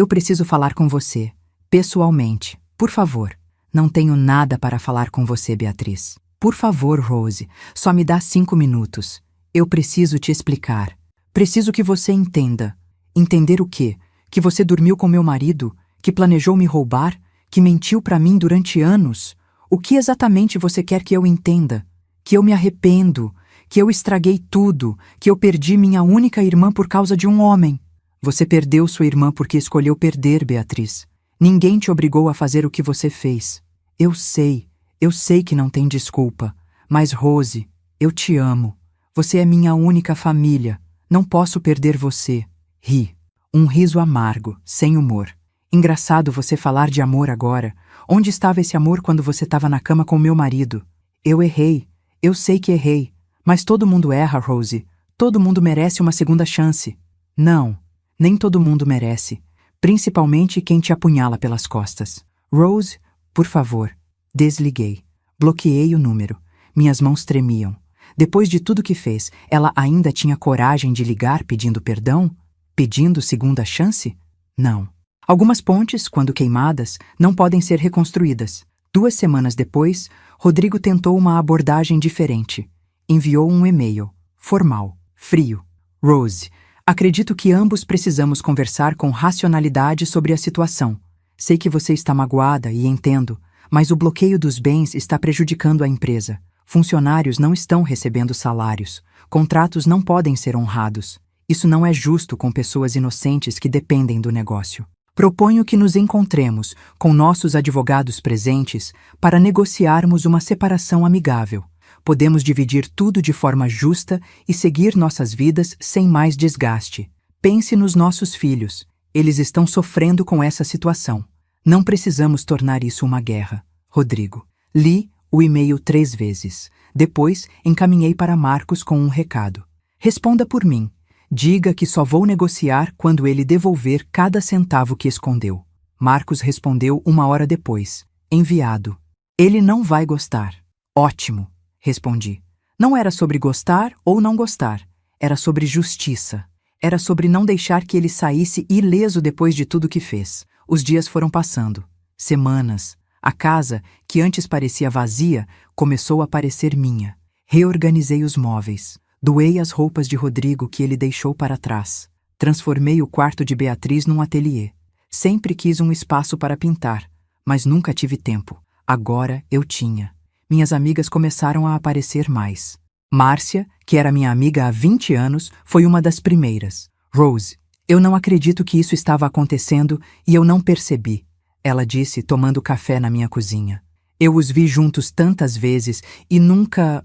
Speaker 1: preciso falar com você, pessoalmente, por favor. Não tenho nada para falar com você, Beatriz. Por favor, Rose, só me dá 5 minutos. Eu preciso te explicar. Preciso que você entenda. Entender o quê? Que você dormiu com meu marido? Que planejou me roubar? Que mentiu para mim durante anos? O que exatamente você quer que eu entenda? Que eu me arrependo? Que eu estraguei tudo? Que eu perdi minha única irmã por causa de um homem? Você perdeu sua irmã porque escolheu perder, Beatriz. Ninguém te obrigou a fazer o que você fez. Eu sei que não tem desculpa. Mas, Rose, eu te amo. Você é minha única família. Não posso perder você. Ri. Um riso amargo, sem humor. Engraçado você falar de amor agora. Onde estava esse amor quando você estava na cama com meu marido? Eu errei. Eu sei que errei. Mas todo mundo erra, Rose. Todo mundo merece uma segunda chance. Não. Nem todo mundo merece. Principalmente quem te apunhala pelas costas. Rose, por favor. Desliguei. Bloqueei o número. Minhas mãos tremiam. Depois de tudo que fez, ela ainda tinha coragem de ligar pedindo perdão? Pedindo segunda chance? Não. Algumas pontes, quando queimadas, não podem ser reconstruídas. 2 semanas depois, Rodrigo tentou uma abordagem diferente. Enviou um e-mail. Formal. Frio. Rose, acredito que ambos precisamos conversar com racionalidade sobre a situação. Sei que você está magoada e entendo, mas o bloqueio dos bens está prejudicando a empresa. Funcionários não estão recebendo salários. Contratos não podem ser honrados. Isso não é justo com pessoas inocentes que dependem do negócio. Proponho que nos encontremos, com nossos advogados presentes, para negociarmos uma separação amigável. Podemos dividir tudo de forma justa e seguir nossas vidas sem mais desgaste. Pense nos nossos filhos. Eles estão sofrendo com essa situação. Não precisamos tornar isso uma guerra. Rodrigo. Li o e-mail 3 vezes. Depois, encaminhei para Marcos com um recado. Responda por mim. Diga que só vou negociar quando ele devolver cada centavo que escondeu. Marcos respondeu 1 hora depois. Enviado. Ele não vai gostar. Ótimo, respondi. Não era sobre gostar ou não gostar. Era sobre justiça. Era sobre não deixar que ele saísse ileso depois de tudo que fez. Os dias foram passando. Semanas. A casa, que antes parecia vazia, começou a parecer minha. Reorganizei os móveis. Doei as roupas de Rodrigo que ele deixou para trás. Transformei o quarto de Beatriz num ateliê. Sempre quis um espaço para pintar, mas nunca tive tempo. Agora eu tinha. Minhas amigas começaram a aparecer mais. Márcia, que era minha amiga há 20 anos, foi uma das primeiras. Rose, eu não acredito que isso estava acontecendo e eu não percebi. Ela disse, tomando café na minha cozinha. Eu os vi juntos tantas vezes e nunca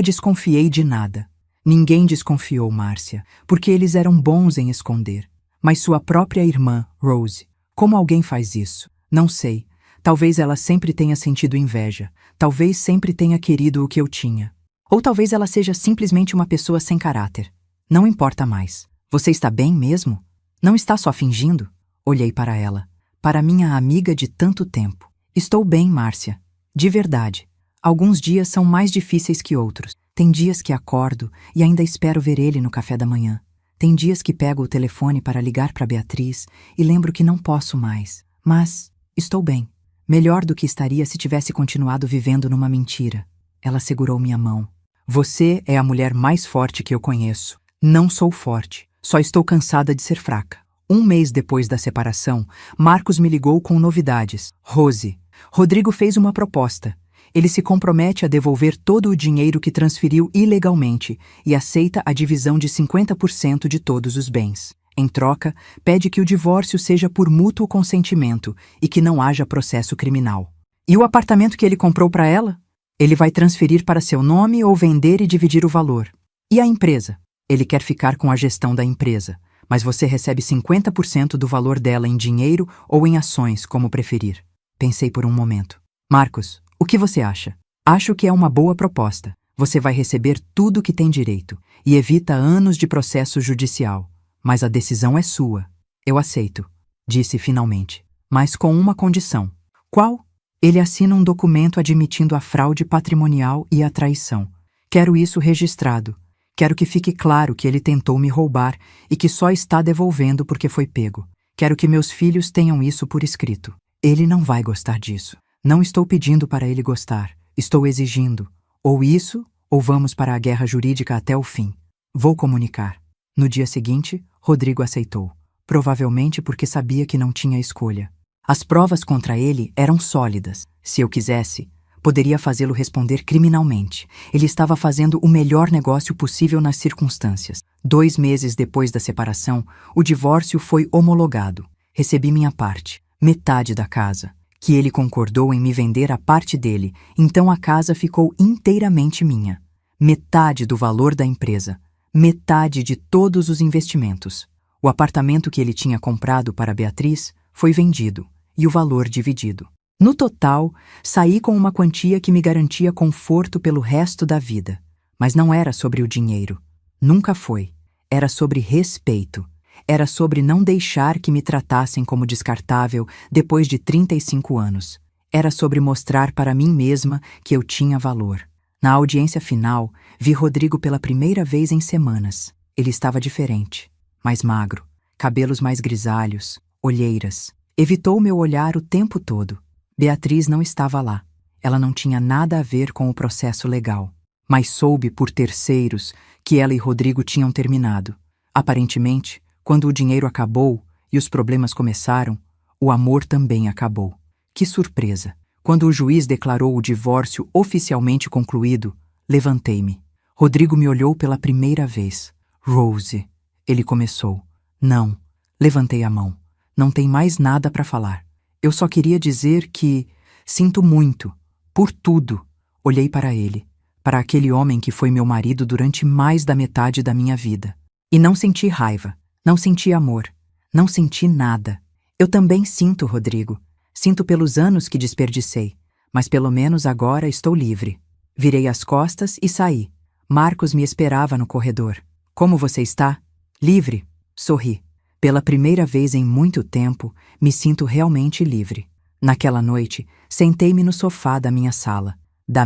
Speaker 1: desconfiei de nada. Ninguém desconfiou, Márcia, porque eles eram bons em esconder. Mas sua própria irmã, Rose, como alguém faz isso? Não sei. Talvez ela sempre tenha sentido inveja. Talvez sempre tenha querido o que eu tinha. Ou talvez ela seja simplesmente uma pessoa sem caráter. Não importa mais. Você está bem mesmo? Não está só fingindo? Olhei para ela. Para minha amiga de tanto tempo. Estou bem, Márcia. De verdade. Alguns dias são mais difíceis que outros. Tem dias que acordo e ainda espero ver ele no café da manhã. Tem dias que pego o telefone para ligar para Beatriz e lembro que não posso mais. Mas estou bem. Melhor do que estaria se tivesse continuado vivendo numa mentira. Ela segurou minha mão. Você é a mulher mais forte que eu conheço. Não sou forte. Só estou cansada de ser fraca. 1 mês depois da separação, Marcos me ligou com novidades. Rose, Rodrigo fez uma proposta. Ele se compromete a devolver todo o dinheiro que transferiu ilegalmente e aceita a divisão de 50% de todos os bens. Em troca, pede que o divórcio seja por mútuo consentimento e que não haja processo criminal. E o apartamento que ele comprou para ela? Ele vai transferir para seu nome ou vender e dividir o valor. E a empresa? Ele quer ficar com a gestão da empresa, mas você recebe 50% do valor dela em dinheiro ou em ações, como preferir. Pensei por um momento. Marcos, o que você acha? Acho que é uma boa proposta. Você vai receber tudo que tem direito e evita anos de processo judicial. Mas a decisão é sua. Eu aceito, disse finalmente, mas com uma condição. Qual? Ele assina um documento admitindo a fraude patrimonial e a traição. Quero isso registrado. Quero que fique claro que ele tentou me roubar e que só está devolvendo porque foi pego. Quero que meus filhos tenham isso por escrito. Ele não vai gostar disso. Não estou pedindo para ele gostar. Estou exigindo. Ou isso, ou vamos para a guerra jurídica até o fim. Vou comunicar. No dia seguinte, Rodrigo aceitou. Provavelmente porque sabia que não tinha escolha. As provas contra ele eram sólidas. Se eu quisesse, poderia fazê-lo responder criminalmente. Ele estava fazendo o melhor negócio possível nas circunstâncias. 2 meses depois da separação, o divórcio foi homologado. Recebi minha parte, metade da casa, que ele concordou em me vender a parte dele, então a casa ficou inteiramente minha. Metade do valor da empresa. metade de todos os investimentos. O apartamento que ele tinha comprado para Beatriz foi vendido e o valor dividido. No total, saí com uma quantia que me garantia conforto pelo resto da vida. Mas não era sobre o dinheiro. Nunca foi. Era sobre respeito. Era sobre não deixar que me tratassem como descartável depois de 35 anos. Era sobre mostrar para mim mesma que eu tinha valor. Na audiência final, vi Rodrigo pela primeira vez em semanas. Ele estava diferente, mais magro, cabelos mais grisalhos, olheiras. Evitou meu olhar o tempo todo. Beatriz não estava lá. Ela não tinha nada a ver com o processo legal. Mas soube por terceiros que ela e Rodrigo tinham terminado. Aparentemente, quando o dinheiro acabou e os problemas começaram, o amor também acabou. Que surpresa! Quando o juiz declarou o divórcio oficialmente concluído, levantei-me. Rodrigo me olhou pela primeira vez. Rose, ele começou. Não. Levantei a mão. Não tem mais nada para falar. Eu só queria dizer que sinto muito, por tudo. Olhei para ele, para aquele homem que foi meu marido durante mais da metade da minha vida. E não senti raiva, não senti amor, não senti nada. Eu também sinto, Rodrigo. Sinto pelos anos que desperdicei, mas pelo menos agora estou livre. Virei as costas e saí. Marcos me esperava no corredor. Como você está? Livre. Sorri. Pela primeira vez em muito tempo, me sinto realmente livre. Naquela noite, sentei-me no sofá da minha sala, na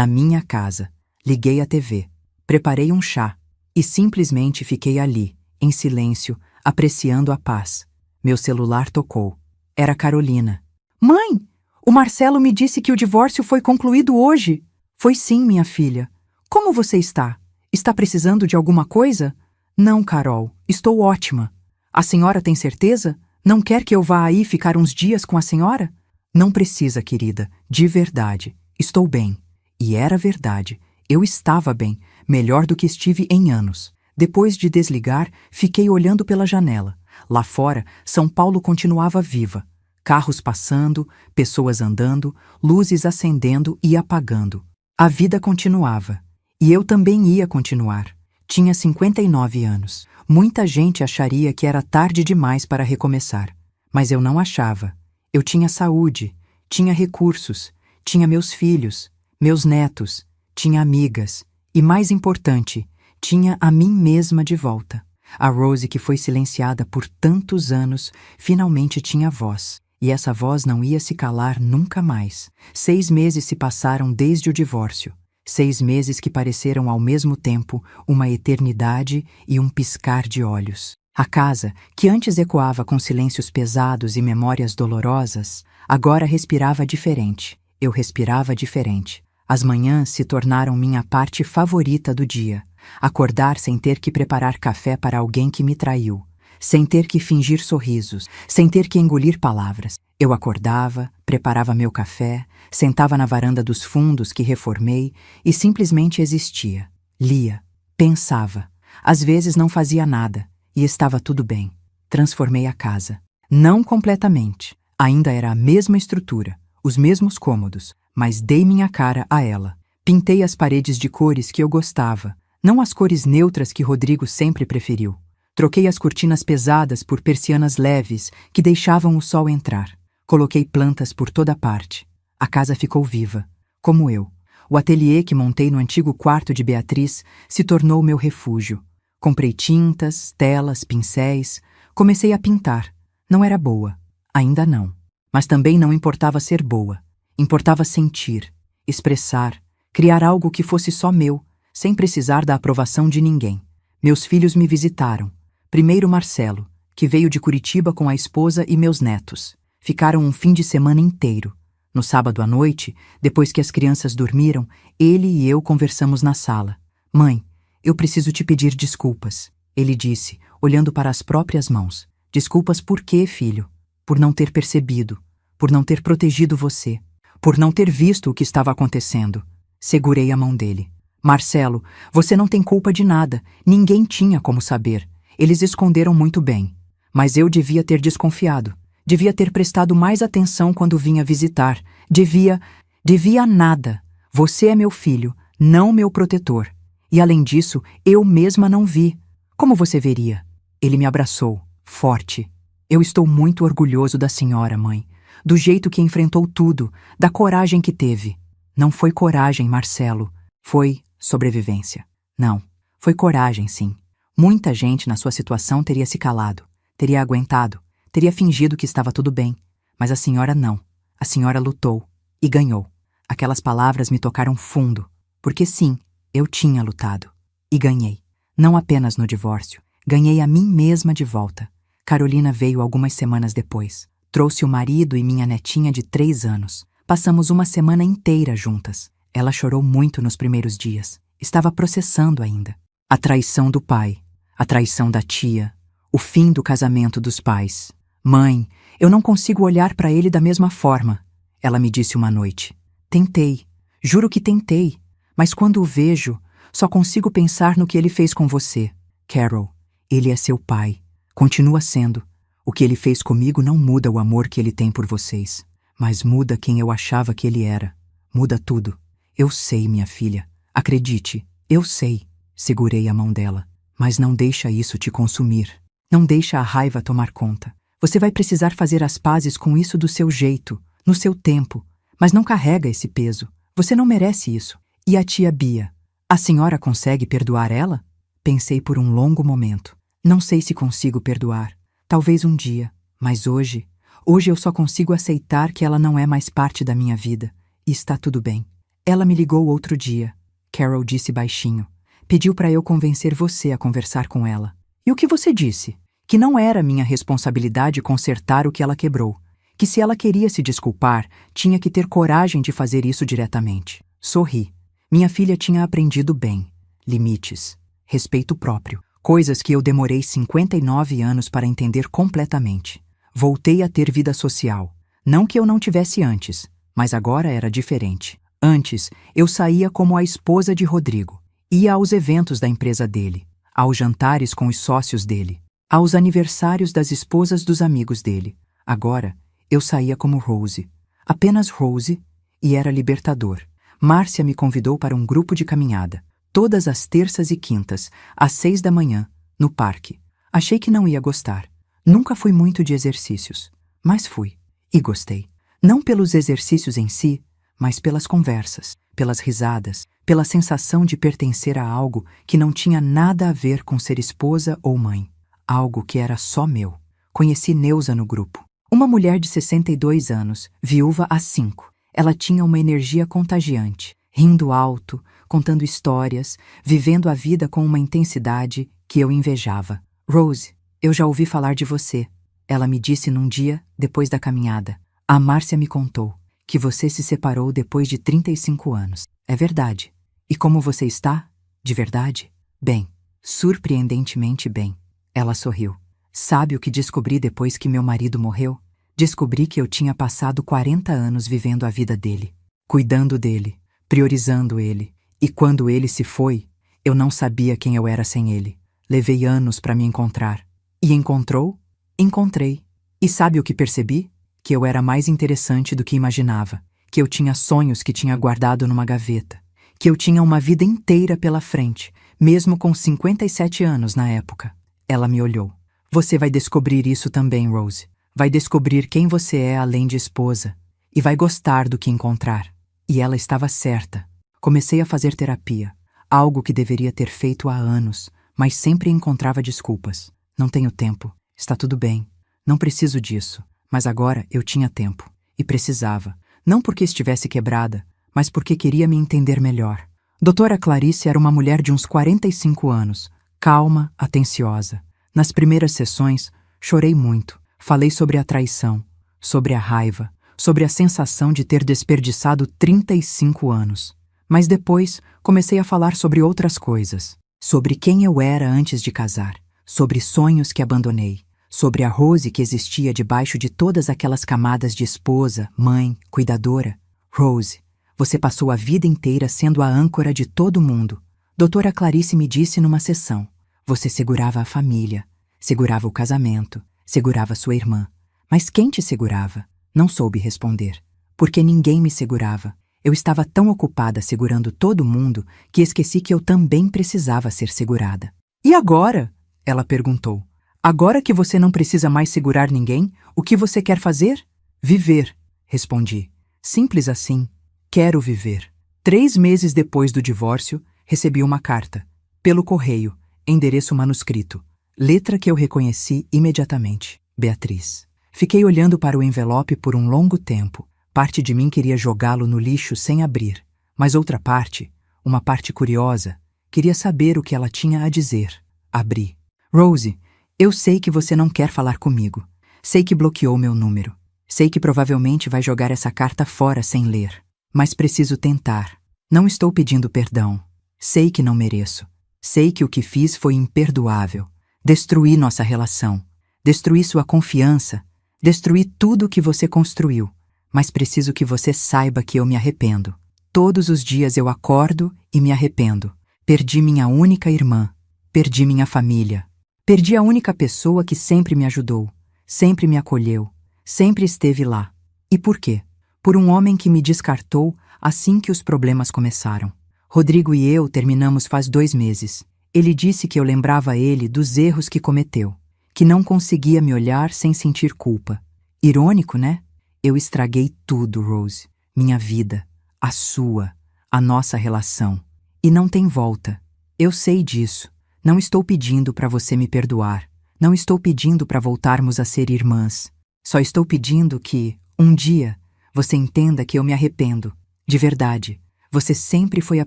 Speaker 1: minha casa. Liguei a TV, preparei um chá e simplesmente fiquei ali, em silêncio, apreciando a paz. Meu celular tocou. Era Carolina. Mãe, o Marcelo me disse que o divórcio foi concluído hoje. Foi sim, minha filha. Como você está? Está precisando de alguma coisa? Não, Carol, estou ótima. A senhora tem certeza? Não quer que eu vá aí ficar uns dias com a senhora? Não precisa, querida, de verdade. Estou bem. E era verdade. Eu estava bem, melhor do que estive em anos. Depois de desligar, fiquei olhando pela janela. Lá fora, São Paulo continuava viva. Carros passando, pessoas andando, luzes acendendo e apagando. A vida continuava. E eu também ia continuar. Tinha 59 anos. Muita gente acharia que era tarde demais para recomeçar. Mas eu não achava. Eu tinha saúde, tinha recursos, tinha meus filhos, meus netos, tinha amigas. E mais importante, tinha a mim mesma de volta. A Rose, que foi silenciada por tantos anos, finalmente tinha voz. E essa voz não ia se calar nunca mais. 6 meses se passaram desde o divórcio. 6 meses que pareceram ao mesmo tempo uma eternidade e um piscar de olhos. A casa, que antes ecoava com silêncios pesados e memórias dolorosas, agora respirava diferente. Eu respirava diferente. As manhãs se tornaram minha parte favorita do dia. Acordar sem ter que preparar café para alguém que me traiu, sem ter que fingir sorrisos, sem ter que engolir palavras. Eu acordava, preparava meu café, sentava na varanda dos fundos que reformei e simplesmente existia. Lia, pensava. Às vezes não fazia nada e estava tudo bem. Transformei a casa. Não completamente. Ainda era a mesma estrutura, os mesmos cômodos, mas dei minha cara a ela. Pintei as paredes de cores que eu gostava, não as cores neutras que Rodrigo sempre preferiu. Troquei as cortinas pesadas por persianas leves que deixavam o sol entrar. Coloquei plantas por toda parte. A casa ficou viva, como eu. O ateliê que montei no antigo quarto de Beatriz se tornou meu refúgio. Comprei tintas, telas, pincéis. Comecei a pintar. Não era boa. Ainda não. Mas também não importava ser boa. Importava sentir, expressar, criar algo que fosse só meu, sem precisar da aprovação de ninguém. Meus filhos me visitaram. Primeiro Marcelo, que veio de Curitiba com a esposa e meus netos. Ficaram um fim de semana inteiro. No sábado à noite, depois que as crianças dormiram, ele e eu conversamos na sala. Mãe, eu preciso te pedir desculpas. Ele disse, olhando para as próprias mãos. Desculpas por quê, filho? Por não ter percebido, por não ter protegido você, por não ter visto o que estava acontecendo. Segurei a mão dele. Marcelo, você não tem culpa de nada. Ninguém tinha como saber. Eles esconderam muito bem. Mas eu devia ter desconfiado. Devia ter prestado mais atenção quando vinha visitar. Devia nada. Você é meu filho, não meu protetor. E além disso, eu mesma não vi. Como você veria? Ele me abraçou, forte. Eu estou muito orgulhoso da senhora, mãe. Do jeito que enfrentou tudo, da coragem que teve. Não foi coragem, Marcelo. Foi sobrevivência. Não, foi coragem, sim. Muita gente na sua situação teria se calado, teria aguentado, teria fingido que estava tudo bem. Mas a senhora não. A senhora lutou e ganhou. Aquelas palavras me tocaram fundo, porque sim, eu tinha lutado. E ganhei. Não apenas no divórcio, ganhei a mim mesma de volta. Carolina veio algumas semanas depois. Trouxe o marido e minha netinha de 3 anos. Passamos uma semana inteira juntas. Ela chorou muito nos primeiros dias. Estava processando ainda. A traição do pai, a traição da tia, o fim do casamento dos pais. Mãe, eu não consigo olhar para ele da mesma forma. Ela me disse uma noite. Tentei, juro que tentei, mas quando o vejo, só consigo pensar no que ele fez com você. Carol, ele é seu pai. Continua sendo. O que ele fez comigo não muda o amor que ele tem por vocês, mas muda quem eu achava que ele era. Muda tudo. Eu sei, minha filha. Acredite, eu sei. Segurei a mão dela. Mas não deixa isso te consumir. Não deixa a raiva tomar conta. Você vai precisar fazer as pazes com isso do seu jeito, no seu tempo. Mas não carrega esse peso. Você não merece isso. E a tia Bia? A senhora consegue perdoar ela? Pensei por um longo momento. Não sei se consigo perdoar. Talvez um dia. Mas hoje eu só consigo aceitar que ela não é mais parte da minha vida. E está tudo bem. Ela me ligou outro dia. Carol disse baixinho. Pediu para eu convencer você a conversar com ela. E o que você disse? Que não era minha responsabilidade consertar o que ela quebrou. Que se ela queria se desculpar, tinha que ter coragem de fazer isso diretamente. Sorri. Minha filha tinha aprendido bem. Limites. Respeito próprio. Coisas que eu demorei 59 anos para entender completamente. Voltei a ter vida social. Não que eu não tivesse antes, mas agora era diferente. Antes, eu saía como a esposa de Rodrigo. Ia aos eventos da empresa dele, aos jantares com os sócios dele, aos aniversários das esposas dos amigos dele. Agora, eu saía como Rose. Apenas Rose, e era libertador. Márcia me convidou para um grupo de caminhada. Todas as terças e quintas, às 6 da manhã, no parque. Achei que não ia gostar. Nunca fui muito de exercícios, mas fui. E gostei. Não pelos exercícios em si, mas pelas conversas, pelas risadas, pela sensação de pertencer a algo que não tinha nada a ver com ser esposa ou mãe. Algo que era só meu. Conheci Neuza no grupo. Uma mulher de 62 anos, viúva há 5. Ela tinha uma energia contagiante, rindo alto, contando histórias, vivendo a vida com uma intensidade que eu invejava. Rose, eu já ouvi falar de você. Ela me disse num dia, depois da caminhada. A Márcia me contou que você se separou depois de 35 anos. É verdade. E como você está? De verdade? Bem. Surpreendentemente bem. Ela sorriu. Sabe o que descobri depois que meu marido morreu? Descobri que eu tinha passado 40 anos vivendo a vida dele, cuidando dele, priorizando ele. E quando ele se foi, eu não sabia quem eu era sem ele. Levei anos para me encontrar. E encontrou? Encontrei. E sabe o que percebi? Que eu era mais interessante do que imaginava. Que eu tinha sonhos que tinha guardado numa gaveta. Que eu tinha uma vida inteira pela frente, mesmo com 57 anos na época. Ela me olhou. Você vai descobrir isso também, Rose. Vai descobrir quem você é além de esposa. E vai gostar do que encontrar. E ela estava certa. Comecei a fazer terapia. Algo que deveria ter feito há anos, mas sempre encontrava desculpas. Não tenho tempo. Está tudo bem. Não preciso disso. Mas agora eu tinha tempo. E precisava. Não porque estivesse quebrada, mas porque queria me entender melhor. Doutora Clarice era uma mulher de uns 45 anos. Calma, atenciosa. Nas primeiras sessões, chorei muito. Falei sobre a traição, sobre a raiva, sobre a sensação de ter desperdiçado 35 anos. Mas depois, comecei a falar sobre outras coisas. Sobre quem eu era antes de casar. Sobre sonhos que abandonei. Sobre a Rose que existia debaixo de todas aquelas camadas de esposa, mãe, cuidadora. Rose, você passou a vida inteira sendo a âncora de todo mundo. Doutora Clarice me disse numa sessão. Você segurava a família, segurava o casamento, segurava sua irmã. Mas quem te segurava? Não soube responder. Porque ninguém me segurava. Eu estava tão ocupada segurando todo mundo que esqueci que eu também precisava ser segurada. E agora? Ela perguntou. Agora que você não precisa mais segurar ninguém, o que você quer fazer? Viver, respondi. Simples assim. Quero viver. 3 meses depois do divórcio, recebi uma carta. Pelo correio, endereço manuscrito. Letra que eu reconheci imediatamente. Beatriz. Fiquei olhando para o envelope por um longo tempo. Parte de mim queria jogá-lo no lixo sem abrir, mas outra parte, uma parte curiosa, queria saber o que ela tinha a dizer. Abri. Rose, eu sei que você não quer falar comigo. Sei que bloqueou meu número. Sei que provavelmente vai jogar essa carta fora sem ler. Mas preciso tentar. Não estou pedindo perdão. Sei que não mereço. Sei que o que fiz foi imperdoável. Destruí nossa relação. Destruí sua confiança. Destruí tudo o que você construiu. Mas preciso que você saiba que eu me arrependo. Todos os dias eu acordo e me arrependo. Perdi minha única irmã. Perdi minha família. Perdi a única pessoa que sempre me ajudou, sempre me acolheu, sempre esteve lá. E por quê? Por um homem que me descartou assim que os problemas começaram. Rodrigo e eu terminamos faz 2 meses. Ele disse que eu lembrava ele dos erros que cometeu, que não conseguia me olhar sem sentir culpa. Irônico, né? Eu estraguei tudo, Rose. Minha vida, a sua, a nossa relação. E não tem volta. Eu sei disso. Não estou pedindo para você me perdoar. Não estou pedindo para voltarmos a ser irmãs. Só estou pedindo que, um dia, você entenda que eu me arrependo. De verdade. Você sempre foi a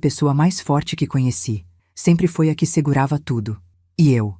Speaker 1: pessoa mais forte que conheci. Sempre foi a que segurava tudo. E eu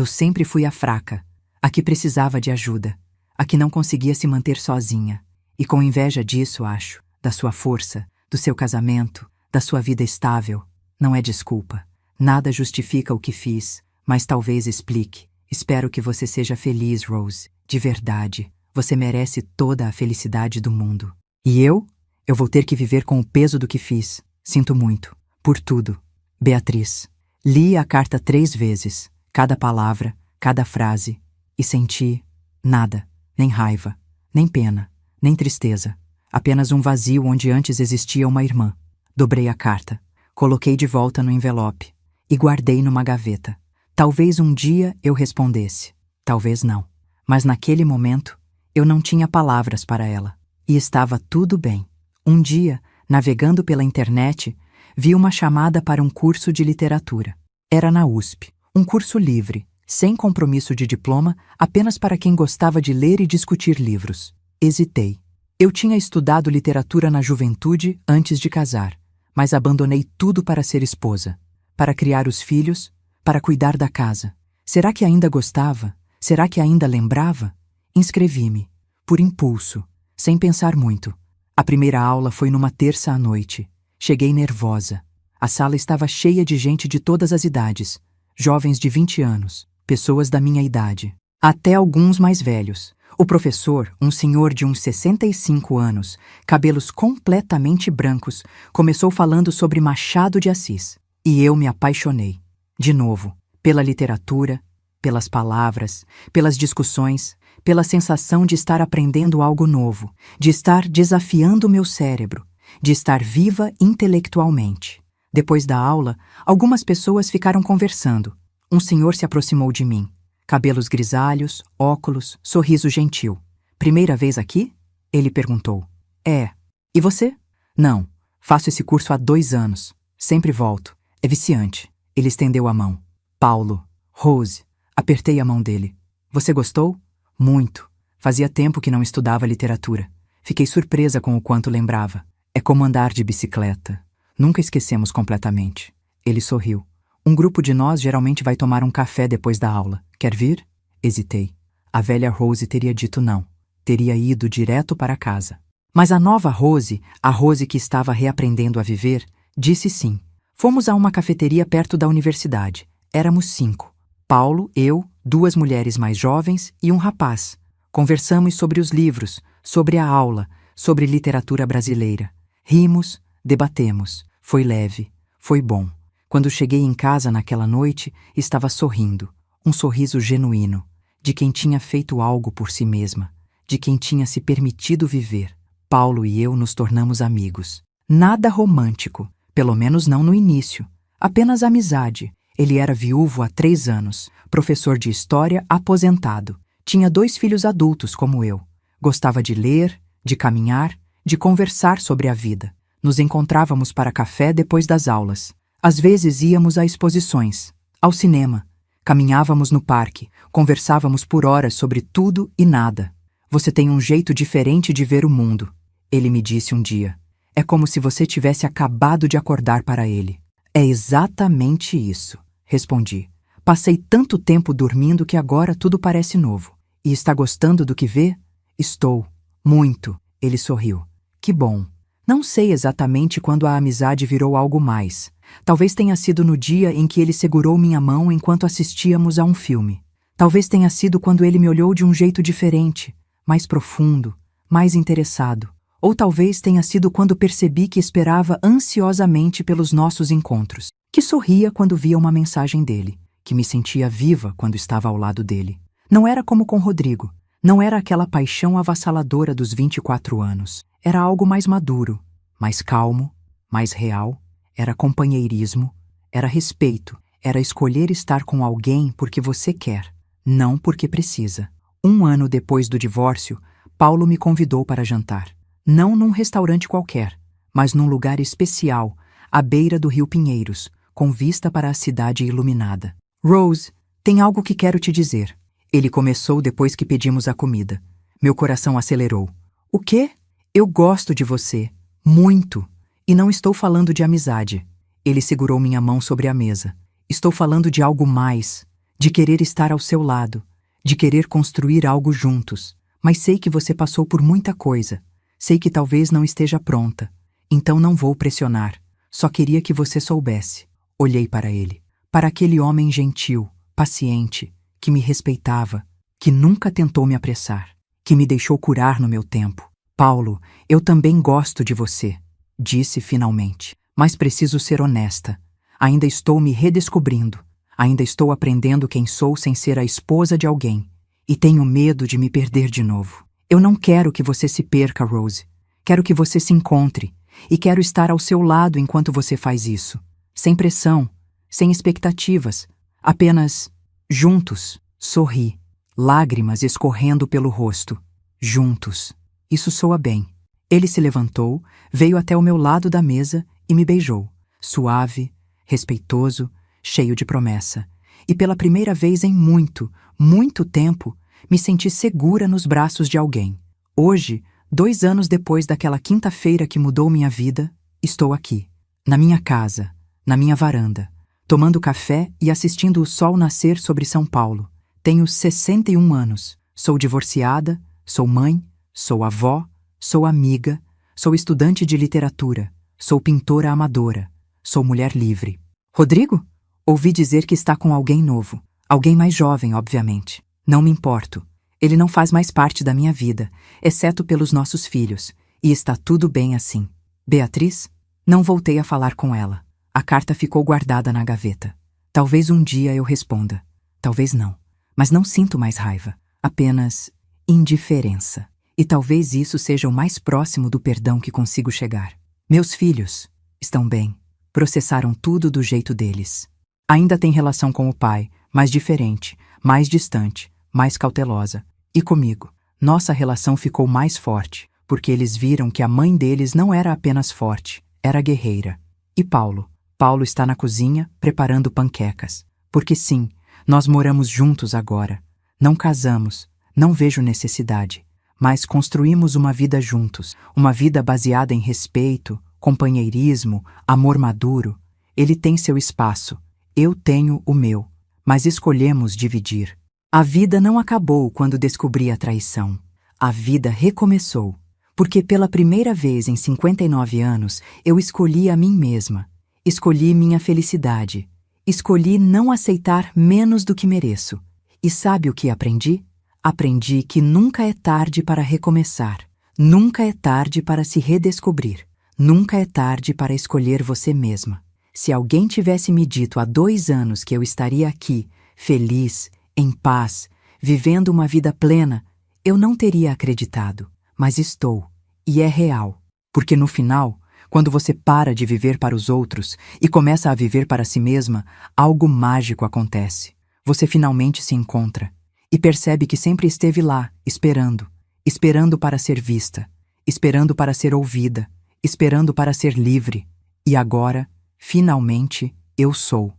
Speaker 1: sempre fui a fraca, a que precisava de ajuda, a que não conseguia se manter sozinha. E com inveja disso, acho, da sua força, do seu casamento, da sua vida estável. Não é desculpa. Nada justifica o que fiz, mas talvez explique. Espero que você seja feliz, Rose. De verdade. Você merece toda a felicidade do mundo. E eu? Eu vou ter que viver com o peso do que fiz. Sinto muito. Por tudo. Beatriz. Li a carta 3 vezes. Cada palavra, cada frase. E senti nada. Nem raiva, nem pena, nem tristeza. Apenas um vazio onde antes existia uma irmã. Dobrei a carta. Coloquei de volta no envelope. E guardei numa gaveta. Talvez um dia eu respondesse. Talvez não. Mas naquele momento, eu não tinha palavras para ela. E estava tudo bem. Um dia, navegando pela internet, vi uma chamada para um curso de literatura. Era na USP. Um curso livre, sem compromisso de diploma, apenas para quem gostava de ler e discutir livros. Hesitei. Eu tinha estudado literatura na juventude antes de casar, mas abandonei tudo para ser esposa. Para criar os filhos, para cuidar da casa. Será que ainda gostava? Será que ainda lembrava? Inscrevi-me, por impulso, sem pensar muito. A primeira aula foi numa terça à noite. Cheguei nervosa. A sala estava cheia de gente de todas as idades. Jovens de 20 anos, pessoas da minha idade, até alguns mais velhos. O professor, um senhor de uns 65 anos, cabelos completamente brancos, começou falando sobre Machado de Assis. E eu me apaixonei, de novo, pela literatura, pelas palavras, pelas discussões, pela sensação de estar aprendendo algo novo, de estar desafiando meu cérebro, de estar viva intelectualmente. Depois da aula, algumas pessoas ficaram conversando. Um senhor se aproximou de mim. Cabelos grisalhos, óculos, sorriso gentil. Primeira vez aqui? Ele perguntou. É. E você? Não. Faço esse curso há 2 anos. Sempre volto. É viciante. Ele estendeu a mão. Paulo. Rose. Apertei a mão dele. Você gostou? Muito. Fazia tempo que não estudava literatura. Fiquei surpresa com o quanto lembrava. É como andar de bicicleta. Nunca esquecemos completamente. Ele sorriu. Um grupo de nós geralmente vai tomar um café depois da aula. Quer vir? Hesitei. A velha Rose teria dito não. Teria ido direto para casa. Mas a nova Rose, a Rose que estava reaprendendo a viver, disse sim. Fomos a uma cafeteria perto da universidade. Éramos 5. Paulo, eu, 2 mulheres mais jovens e um rapaz. Conversamos sobre os livros, sobre a aula, sobre literatura brasileira. Rimos, debatemos. Foi leve, foi bom. Quando cheguei em casa naquela noite, estava sorrindo. Um sorriso genuíno, de quem tinha feito algo por si mesma, de quem tinha se permitido viver. Paulo e eu nos tornamos amigos. Nada romântico, pelo menos não no início. Apenas amizade. Ele era viúvo há 3 anos, professor de história aposentado. Tinha 2 filhos adultos como eu. Gostava de ler, de caminhar, de conversar sobre a vida. Nos encontrávamos para café depois das aulas. Às vezes íamos a exposições, ao cinema. Caminhávamos no parque, conversávamos por horas sobre tudo e nada. Você tem um jeito diferente de ver o mundo, ele me disse um dia. É como se você tivesse acabado de acordar para ele. É exatamente isso, respondi. Passei tanto tempo dormindo que agora tudo parece novo. E está gostando do que vê? Estou. Muito. Ele sorriu. Que bom. Não sei exatamente quando a amizade virou algo mais. Talvez tenha sido no dia em que ele segurou minha mão enquanto assistíamos a um filme. Talvez tenha sido quando ele me olhou de um jeito diferente, mais profundo, mais interessado. Ou talvez tenha sido quando percebi que esperava ansiosamente pelos nossos encontros, que sorria quando via uma mensagem dele, que me sentia viva quando estava ao lado dele. Não era como com Rodrigo. Não era aquela paixão avassaladora dos 24 anos. Era algo mais maduro, mais calmo, mais real. Era companheirismo, era respeito, era escolher estar com alguém porque você quer, não porque precisa. 1 ano depois do divórcio, Paulo me convidou para jantar. Não num restaurante qualquer, mas num lugar especial, à beira do Rio Pinheiros, com vista para a cidade iluminada. Rose, tem algo que quero te dizer. Ele começou depois que pedimos a comida. Meu coração acelerou. O quê? Eu gosto de você. Muito. E não estou falando de amizade. Ele segurou minha mão sobre a mesa. Estou falando de algo mais. De querer estar ao seu lado. De querer construir algo juntos. Mas sei que você passou por muita coisa. Sei que talvez não esteja pronta. Então não vou pressionar. Só queria que você soubesse. Olhei para ele. Para aquele homem gentil, paciente, que me respeitava, que nunca tentou me apressar, que me deixou curar no meu tempo. Paulo, eu também gosto de você, disse finalmente. Mas preciso ser honesta. Ainda estou me redescobrindo. Ainda estou aprendendo quem sou sem ser a esposa de alguém. E tenho medo de me perder de novo. Eu não quero que você se perca, Rose. Quero que você se encontre. E quero estar ao seu lado enquanto você faz isso. Sem pressão, sem expectativas. Apenas juntos. Sorri. Lágrimas escorrendo pelo rosto. Juntos. Isso soa bem. Ele se levantou, veio até o meu lado da mesa e me beijou. Suave, respeitoso, cheio de promessa. E pela primeira vez em muito, muito tempo, me senti segura nos braços de alguém. Hoje, 2 anos depois daquela quinta-feira que mudou minha vida, estou aqui, na minha casa, na minha varanda, tomando café e assistindo o sol nascer sobre São Paulo. Tenho 61 anos, sou divorciada, sou mãe, sou avó, sou amiga, sou estudante de literatura, sou pintora amadora, sou mulher livre. Rodrigo? Ouvi dizer que está com alguém novo. Alguém mais jovem, obviamente. Não me importo. Ele não faz mais parte da minha vida, exceto pelos nossos filhos. E está tudo bem assim. Beatriz? Não voltei a falar com ela. A carta ficou guardada na gaveta. Talvez um dia eu responda. Talvez não. Mas não sinto mais raiva. Apenas indiferença. E talvez isso seja o mais próximo do perdão que consigo chegar. Meus filhos estão bem. Processaram tudo do jeito deles. Ainda tem relação com o pai, mas diferente, mais distante, mais cautelosa. E comigo, nossa relação ficou mais forte, porque eles viram que a mãe deles não era apenas forte, era guerreira. E Paulo? Paulo está na cozinha, preparando panquecas. Porque sim, nós moramos juntos agora. Não casamos, não vejo necessidade. Mas construímos uma vida juntos, uma vida baseada em respeito, companheirismo, amor maduro. Ele tem seu espaço, eu tenho o meu, mas escolhemos dividir. A vida não acabou quando descobri a traição. A vida recomeçou, porque pela primeira vez em 59 anos eu escolhi a mim mesma, escolhi minha felicidade, escolhi não aceitar menos do que mereço. E sabe o que aprendi? Aprendi que nunca é tarde para recomeçar, nunca é tarde para se redescobrir, nunca é tarde para escolher você mesma. Se alguém tivesse me dito há 2 anos que eu estaria aqui, feliz, em paz, vivendo uma vida plena, eu não teria acreditado. Mas estou, e é real. Porque no final, Quando você para de viver para os outros e começa a viver para si mesma, algo mágico acontece. Você finalmente se encontra e percebe que sempre esteve lá, esperando para ser vista, esperando para ser ouvida, esperando para ser livre. E agora, finalmente, eu sou.